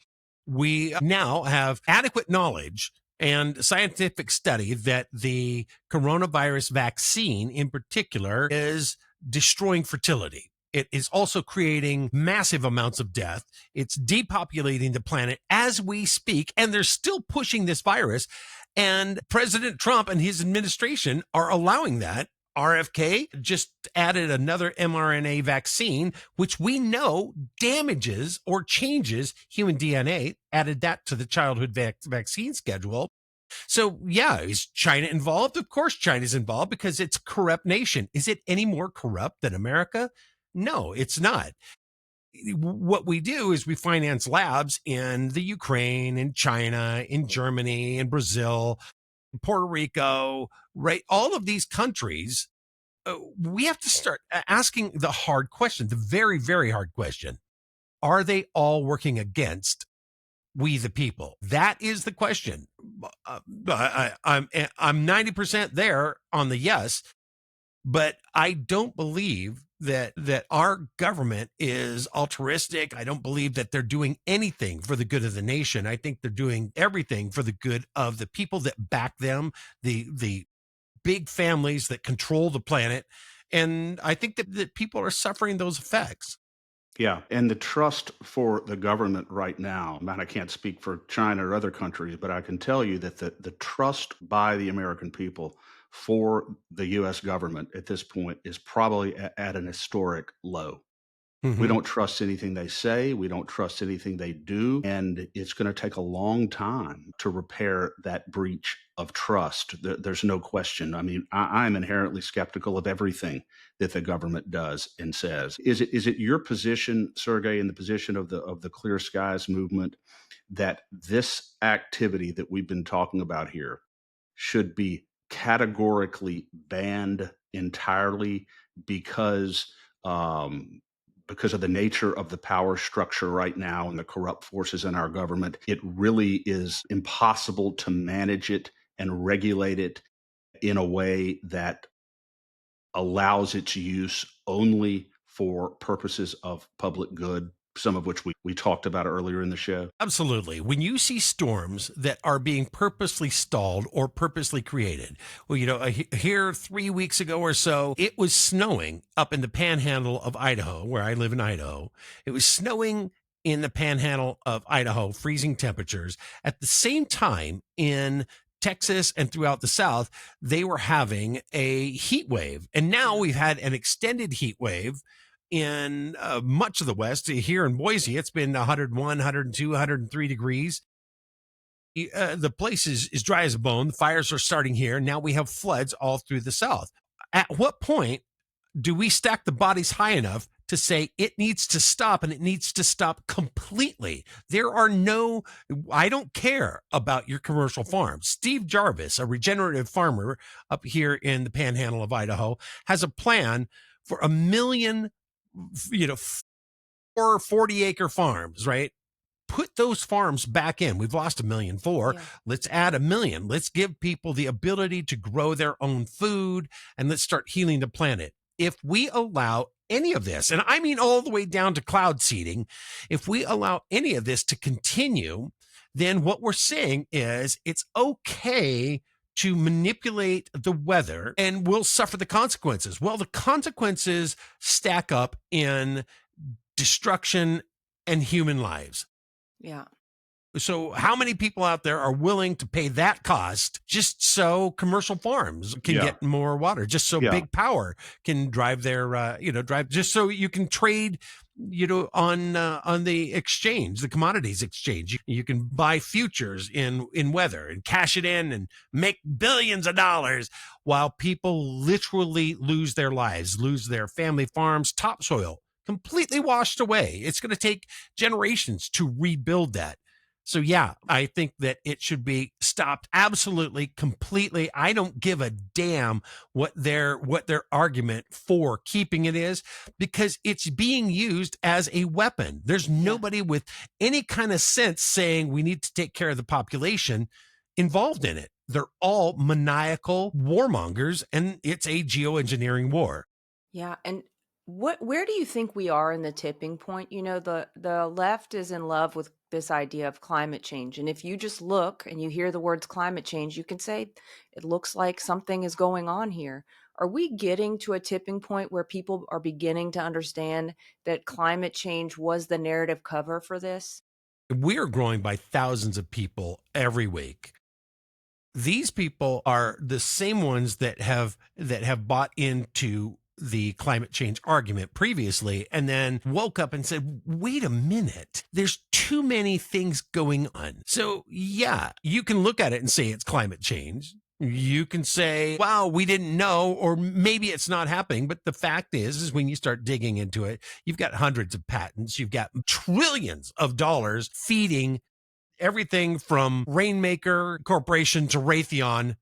we now have adequate knowledge and scientific study that the coronavirus vaccine in particular is destroying fertility. It is also creating massive amounts of death. It's depopulating the planet as we speak, and they're still pushing this virus. And President Trump and his administration are allowing that. RFK just added another mRNA vaccine, which we know damages or changes human DNA, added that to the childhood vaccine schedule. So, yeah, is China involved? Of course China's involved because it's a corrupt nation. Is it any more corrupt than America? No, it's not. What we do is we finance labs in the Ukraine, in China, in Germany, in Brazil, Puerto Rico, right? All of these countries, we have to start asking the hard question, the very, very hard question. Are they all working against we the people? That is the question. I'm 90% there on the yes, but I don't believe that our government is altruistic. I don't believe that they're doing anything for the good of the nation. I think they're doing everything for the good of the people that back them, the big families that control the planet. And I think that people are suffering those effects. Yeah, and the trust for the government right now, man, I can't speak for China or other countries, but I can tell you that the trust by the American people for the U.S. government at this point is probably at an historic low. We don't trust anything they say. We don't trust anything they do. And it's going to take a long time to repair that breach of trust. There's no question. I mean, I'm inherently skeptical of everything that the government does and says. Is it your position, Sergey, in the position of the Clear Skies movement, that this activity that we've been talking about here should be categorically banned entirely because um, because of the nature of the power structure right now and the corrupt forces in our government. It really is impossible to manage it and regulate it in a way that allows its use only for purposes of public good, some of which we talked about earlier in the show. Absolutely. When you see storms that are being purposely stalled or purposely created, well, here 3 weeks ago or so, it was snowing up in the panhandle of Idaho, where I live in Idaho. It was snowing in the panhandle of Idaho, freezing temperatures. At the same time, in Texas and throughout the South, they were having a heat wave. And now we've had an extended heat wave in much of the West. Here in Boise, it's been 101, 102, 103 degrees. The place is dry as a bone. The fires are starting here. Now we have floods all through the South. At what point do we stack the bodies high enough to say it needs to stop, and it needs to stop completely? I don't care about your commercial farms. Steve Jarvis, a regenerative farmer up here in the panhandle of Idaho, has a plan for 1 million, 40-acre farms, right? Put those farms back in. We've lost 1.4 million. Yeah. Let's add 1 million. Let's give people the ability to grow their own food, and let's start healing the planet. If we allow any of this, and I mean all the way down to cloud seeding, if we allow any of this to continue, then what we're saying is it's okay to manipulate the weather, and we'll suffer the consequences. Well, the consequences stack up in destruction and human lives. Yeah. So how many people out there are willing to pay that cost just so commercial farms can get more water, just so big power can drive their, just so you can trade, on the exchange, the commodities exchange. You can buy futures in weather and cash it in and make billions of dollars while people literally lose their lives, lose their family farms, topsoil completely washed away. It's going to take generations to rebuild that. So yeah, I think that it should be stopped absolutely, completely. I don't give a damn what their argument for keeping it is, because it's being used as a weapon. There's nobody with any kind of sense saying we need to take care of the population involved in it. They're all maniacal warmongers, and it's a geoengineering war. Yeah. And where do you think we are in the tipping point? The left is in love with this idea of climate change. And if you just look and you hear the words climate change, you can say it looks like something is going on here. Are we getting to a tipping point where people are beginning to understand that climate change was the narrative cover for this? We are growing by thousands of people every week. These people are the same ones that have bought into the climate change argument previously, and then woke up and said, wait a minute, there's too many things going on. So yeah, you can look at it and say it's climate change. You can say, wow, we didn't know, or maybe it's not happening. But the fact is when you start digging into it, you've got hundreds of patents, you've got trillions of dollars feeding everything from Rainmaker Corporation to Raytheon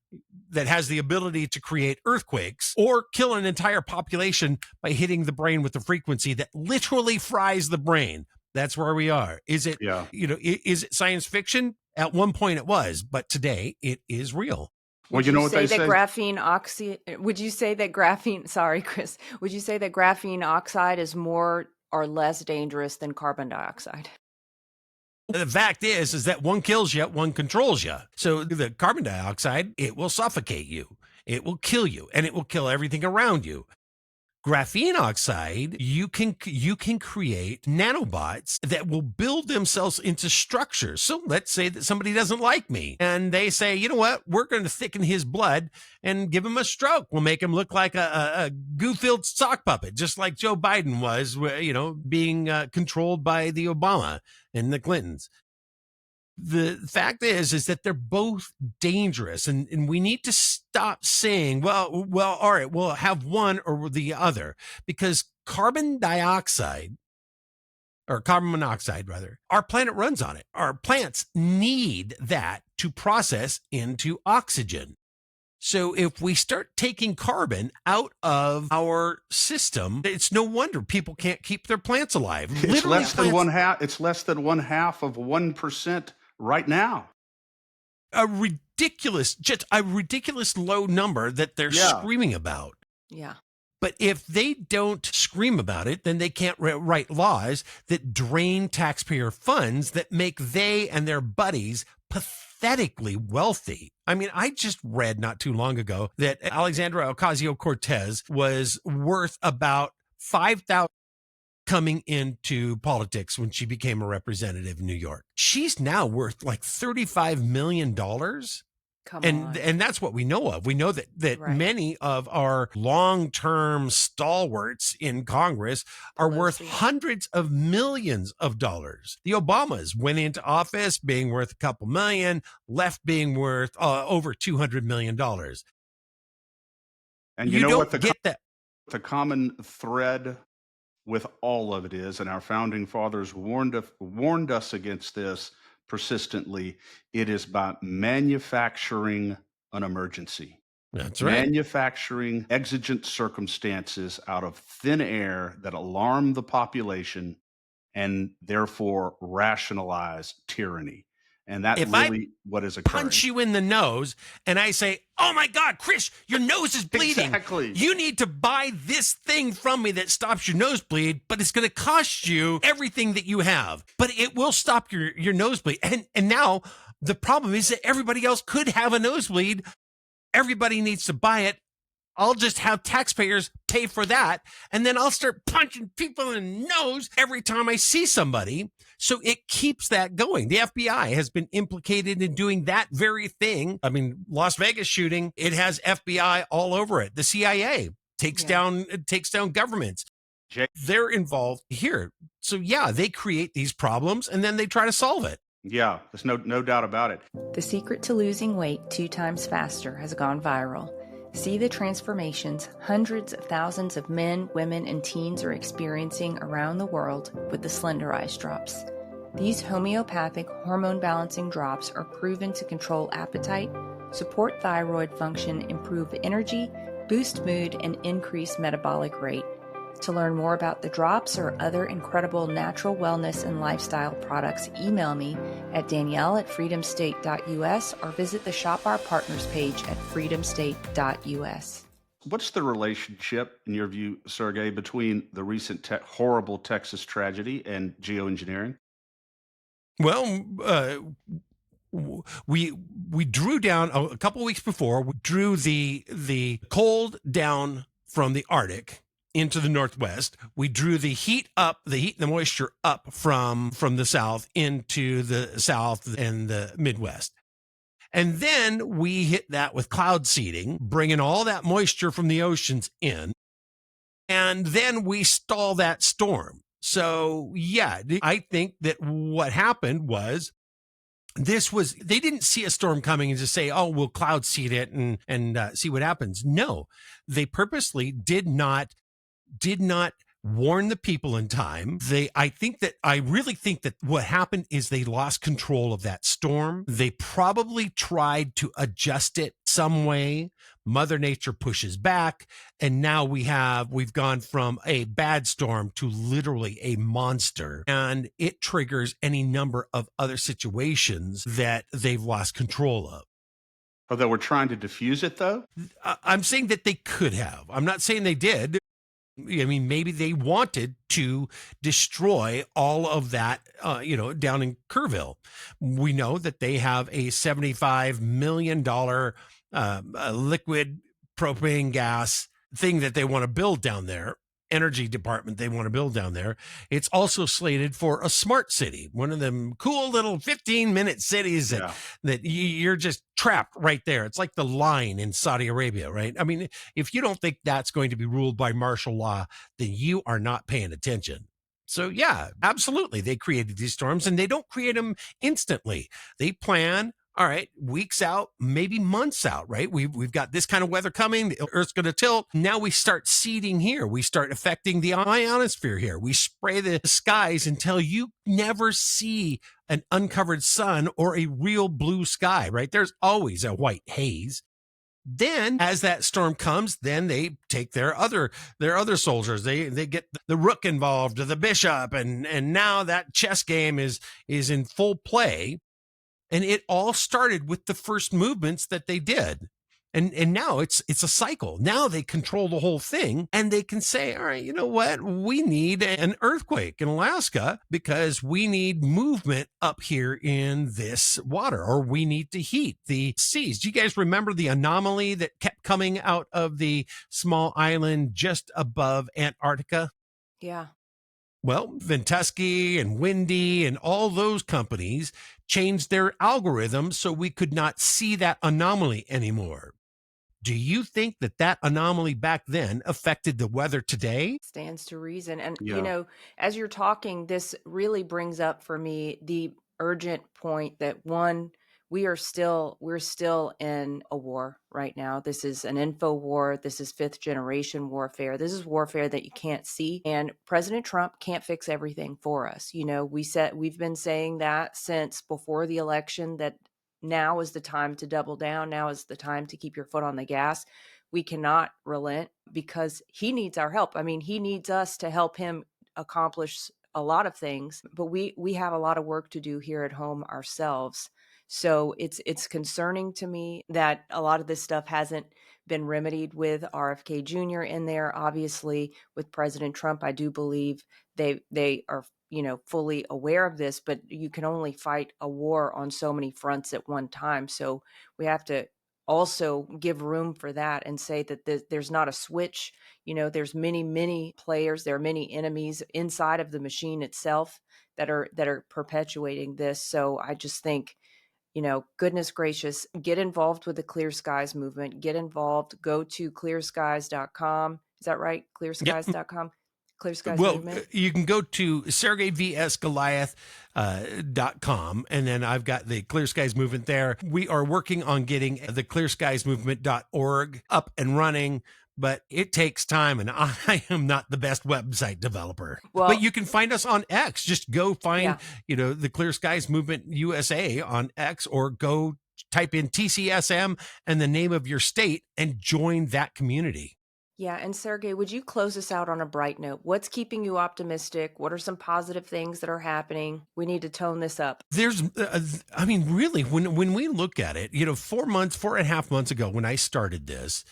that has the ability to create earthquakes or kill an entire population by hitting the brain with a frequency that literally fries the brain. That's where we are. Is it, is it science fiction? At one point it was, but today it is real. Well, you know what they say? Would you say that graphene, sorry, Chris, would you say that graphene oxide is more or less dangerous than carbon dioxide? The fact is that one kills you, one controls you. So the carbon dioxide, it will suffocate you. It will kill you, and it will kill everything around you. Graphene oxide, you can create nanobots that will build themselves into structures. So let's say that somebody doesn't like me, and they say, you know what, we're going to thicken his blood and give him a stroke. We'll make him look like a goo-filled sock puppet, just like Joe Biden was, being controlled by the Obama and the Clintons. The fact is that they're both dangerous, and we need to stop saying, well, all right, we'll have one or the other, because carbon monoxide, rather, our planet runs on it. Our plants need that to process into oxygen. So if we start taking carbon out of our system, it's no wonder people can't keep their plants alive. It's Literally, less than one half. It's less than 1/2 of 1% right now. just a ridiculous low number that they're screaming about. Yeah. But if they don't scream about it, then they can't write laws that drain taxpayer funds that make they and their buddies pathetically wealthy. I mean, I just read not too long ago that Alexandra Ocasio-Cortez was worth about 5,000 coming into politics when she became a representative in New York. She's now worth like $35 million. Come on. And that's what we know of. We know that Right. many of our long-term stalwarts in Congress are worth hundreds of millions of dollars. The Obamas went into office being worth a couple million, left being worth over $200 million. And you know what the the common thread with all of it is, and our founding fathers warned us against this persistently, it is by manufacturing an emergency. That's right. Manufacturing exigent circumstances out of thin air that alarm the population and therefore rationalize tyranny. And that's really what is occurring. Punch you in the nose and I say, oh my God, Chris, your nose is bleeding. Exactly. You need to buy this thing from me that stops your nosebleed, but it's going to cost you everything that you have, but it will stop your nosebleed. And now the problem is that everybody else could have a nosebleed. Everybody needs to buy it. I'll just have taxpayers pay for that. And then I'll start punching people in the nose every time I see somebody. So it keeps that going. The FBI has been implicated in doing that very thing. I mean, Las Vegas shooting, it has FBI all over it. The CIA takes down governments. They're involved here. So yeah, they create these problems and then they try to solve it. Yeah, there's no doubt about it. The secret to losing weight 2 times faster has gone viral. See the transformations hundreds of thousands of men, women, and teens are experiencing around the world with the Slenderize drops. These homeopathic hormone-balancing drops are proven to control appetite, support thyroid function, improve energy, boost mood, and increase metabolic rate. To learn more about the drops or other incredible natural wellness and lifestyle products, email me at danielle@freedomstate.us or visit the Shop Our Partners page at freedomstate.us. What's the relationship, in your view, Sergey, between the recent horrible Texas tragedy and geoengineering? Well, we drew down a couple of weeks before. We drew the cold down from the Arctic into the Northwest. We drew the heat and the moisture up from the South into the South and the Midwest. And then we hit that with cloud seeding, bringing all that moisture from the oceans in. And then we stall that storm. So yeah, I think that what happened was they didn't see a storm coming and just say, oh, we'll cloud seed it and see what happens. No, they purposely did not warn the people in time. I really think that what happened is they lost control of that storm. They probably tried to adjust it some way. Mother Nature pushes back. And now we've gone from a bad storm to literally a monster. And it triggers any number of other situations that they've lost control of. Oh, that we're trying to diffuse it, though? I'm saying that they could have. I'm not saying they did. I mean, maybe they wanted to destroy all of that, down in Kerrville. We know that they have a $75 million liquid propane gas thing that they want to build down there. Energy department they want to build down there. It's also slated for a smart city, one of them cool little 15-minute cities that you're just trapped right there. It's like the line in Saudi Arabia, right? I mean, if you don't think that's going to be ruled by martial law, then you are not paying attention. So yeah, absolutely. They created these storms and they don't create them instantly. They plan, all right, weeks out, maybe months out, right? We've got this kind of weather coming. The Earth's going to tilt. Now we start seeding here. We start affecting the ionosphere here. We spray the skies until you never see an uncovered sun or a real blue sky, right? There's always a white haze. Then as that storm comes, then they take their other soldiers. They get the rook involved, the bishop, and now that chess game is in full play. And it all started with the first movements that they did. And now it's a cycle. Now they control the whole thing, and they can say, all right, you know what? We need an earthquake in Alaska because we need movement up here in this water, or we need to heat the seas. Do you guys remember the anomaly that kept coming out of the small island just above Antarctica? Yeah. Well, Ventusky and Windy and all those companies changed their algorithms so we could not see that anomaly anymore. Do you think that anomaly back then affected the weather today? Stands to reason. And, Yeah. as you're talking, this really brings up for me the urgent point that one, we're still in a war right now. This is an info war. This is fifth generation warfare. This is warfare that you can't see. And President Trump can't fix everything for us. We've been saying that since before the election, that now is the time to double down. Now is the time to keep your foot on the gas. We cannot relent because he needs our help. I mean, he needs us to help him accomplish a lot of things, but we have a lot of work to do here at home ourselves. So it's concerning to me that a lot of this stuff hasn't been remedied with RFK Jr. in there. Obviously, with President Trump, I do believe they are fully aware of this, but you can only fight a war on so many fronts at one time. So we have to also give room for that and say that there's not a switch. There's many players, there are many enemies inside of the machine itself that are perpetuating this. So I just think, goodness gracious, get involved with the Clear Skies movement. Get involved. Go to clearskies.com. Is that right? Yep. Clearskies.com. Clear Skies Well, movement. you can go to sergeyvsgoliath.com, and then I've got the Clear Skies movement there. We are working on getting the clearskiesmovement.org up and running, but it takes time, and I am not the best website developer. Well, but you can find us on X. Just go find, Yeah. The Clear Skies Movement USA on X, or go type in TCSM and the name of your state and join that community. Yeah. And Sergey, would you close us out on a bright note? What's keeping you optimistic? What are some positive things that are happening? We need to tone this up. There's, really, when we look at it, 4.5 months ago, when I started this,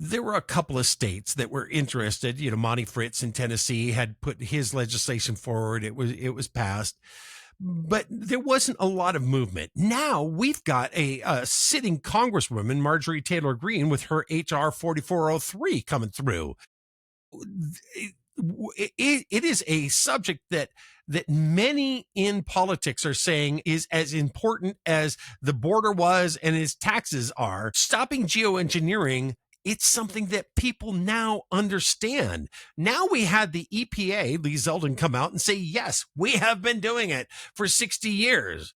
there were a couple of states that were interested. Monty Fritz in Tennessee had put his legislation forward. It was passed, but there wasn't a lot of movement. Now we've got a sitting Congresswoman, Marjorie Taylor Greene, with her HR 4403 coming through. It is a subject that many in politics are saying is as important as the border was and as taxes are. Stopping geoengineering, it's something that people now understand. Now we had the EPA, Lee Zeldin, come out and say, yes, we have been doing it for 60 years.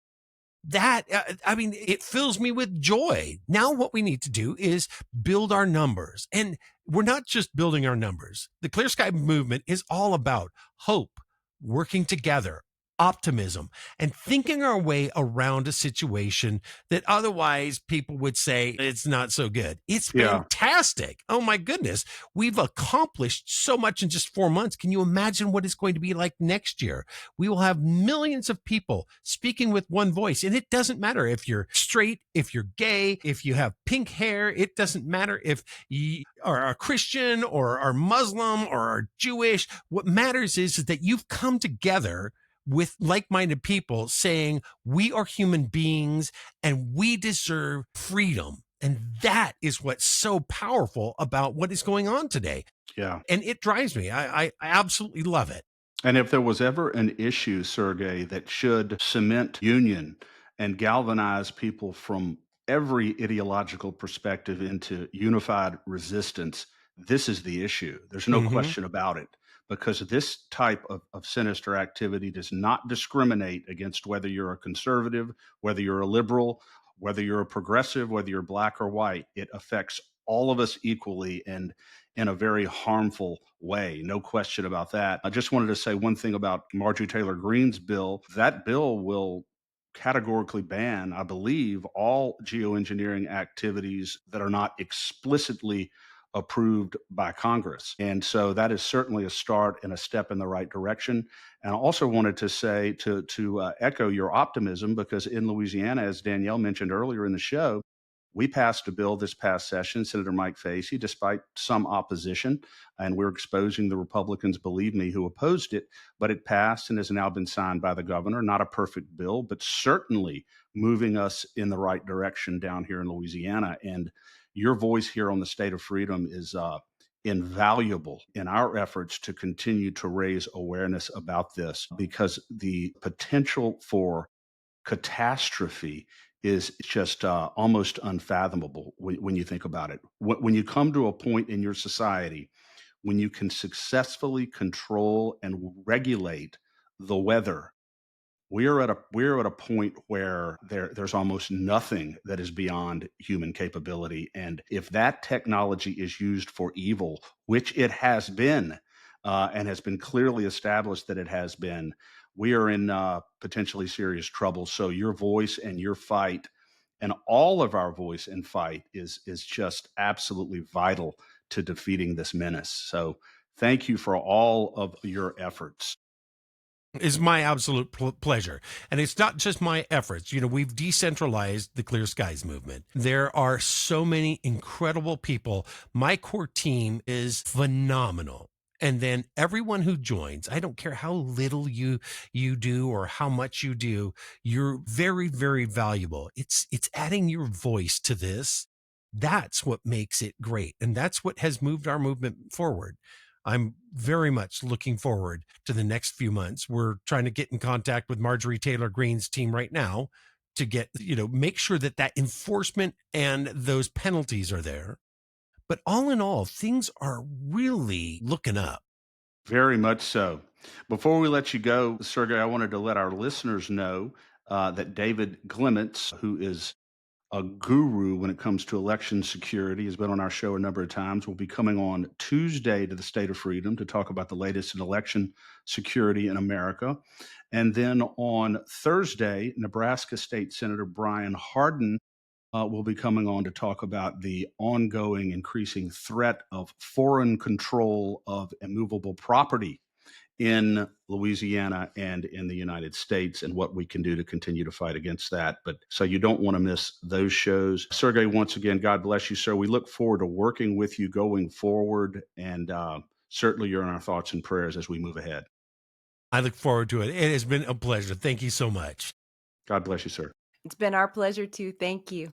That, it fills me with joy. Now what we need to do is build our numbers. And we're not just building our numbers. The Clear Sky movement is all about hope, working together, optimism, and thinking our way around a situation that otherwise people would say it's not so good. It's fantastic. Oh my goodness. We've accomplished so much in just 4 months. Can you imagine what it's going to be like next year? We will have millions of people speaking with one voice. And it doesn't matter if you're straight, if you're gay, if you have pink hair. It doesn't matter if you are a Christian or are Muslim or are Jewish. What matters is that you've come together with like-minded people saying we are human beings and we deserve freedom. And that is what's so powerful about what is going on today. Yeah. And it drives me. I absolutely love it. And if there was ever an issue, Sergey, that should cement union and galvanize people from every ideological perspective into unified resistance, this is the issue. There's no question about it. Because this type of sinister activity does not discriminate against whether you're a conservative, whether you're a liberal, whether you're a progressive, whether you're black or white. It affects all of us equally and in a very harmful way. No question about that. I just wanted to say one thing about Marjorie Taylor Greene's bill. That bill will categorically ban, I believe, all geoengineering activities that are not explicitly approved by Congress. And so that is certainly a start and a step in the right direction. And I also wanted to say to echo your optimism, because in Louisiana, as Danielle mentioned earlier in the show, we passed a bill this past session, Senator Mike Facey, despite some opposition, and we're exposing the Republicans, believe me, who opposed it, but it passed and has now been signed by the governor. Not a perfect bill, but certainly moving us in the right direction down here in Louisiana. And your voice here on the State of Freedom is invaluable in our efforts to continue to raise awareness about this, because the potential for catastrophe is just almost unfathomable when you think about it. When you come to a point in your society when you can successfully control and regulate the weather, we're at a point where there's almost nothing that is beyond human capability. And if that technology is used for evil, which it has been, and has been clearly established that it has been, we are in potentially serious trouble. So your voice and your fight, and all of our voice and fight, is just absolutely vital to defeating this menace. So thank you for all of your efforts. Is my absolute pleasure. And it's not just my efforts. You know, we've decentralized the Clear Skies movement. There are so many incredible people. My core team is phenomenal. And then everyone who joins, I don't care how little you do or how much you do, you're very, very valuable. It's adding your voice to this. That's what makes it great. And that's what has moved our movement forward. I'm very much looking forward to the next few months. We're trying to get in contact with Marjorie Taylor Greene's team right now to get, make sure that enforcement and those penalties are there. But all in all, things are really looking up. Very much so. Before we let you go, Sergey, I wanted to let our listeners know that David Glimmitz, who is a guru when it comes to election security, has been on our show a number of times, will be coming on Tuesday to the State of Freedom to talk about the latest in election security in America. And then on Thursday, Nebraska State Senator Brian Hardin will be coming on to talk about the ongoing increasing threat of foreign control of immovable property in Louisiana and in the United States, and what we can do to continue to fight against that. But so you don't want to miss those shows. Sergey, once again, God bless you, sir. We look forward to working with you going forward, and certainly you're in our thoughts and prayers as we move ahead. I look forward to it. It has been a pleasure. Thank you so much. God bless you, sir. It's been our pleasure too. Thank you.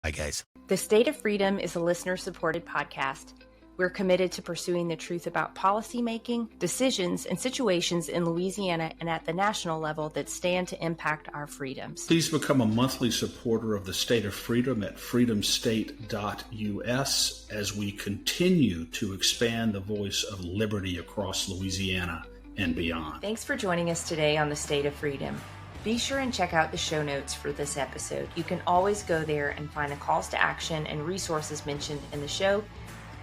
Bye, guys. The State of Freedom is a listener-supported podcast. We're committed to pursuing the truth about policymaking, decisions, and situations in Louisiana and at the national level that stand to impact our freedoms. Please become a monthly supporter of the State of Freedom at freedomstate.us as we continue to expand the voice of liberty across Louisiana and beyond. Thanks for joining us today on the State of Freedom. Be sure and check out the show notes for this episode. You can always go there and find the calls to action and resources mentioned in the show,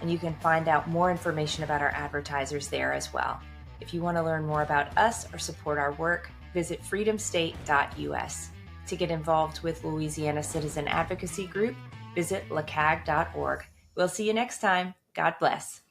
and you can find out more information about our advertisers there as well. If you want to learn more about us or support our work, visit freedomstate.us. To get involved with Louisiana Citizen Advocacy Group, visit lacag.org. We'll see you next time. God bless.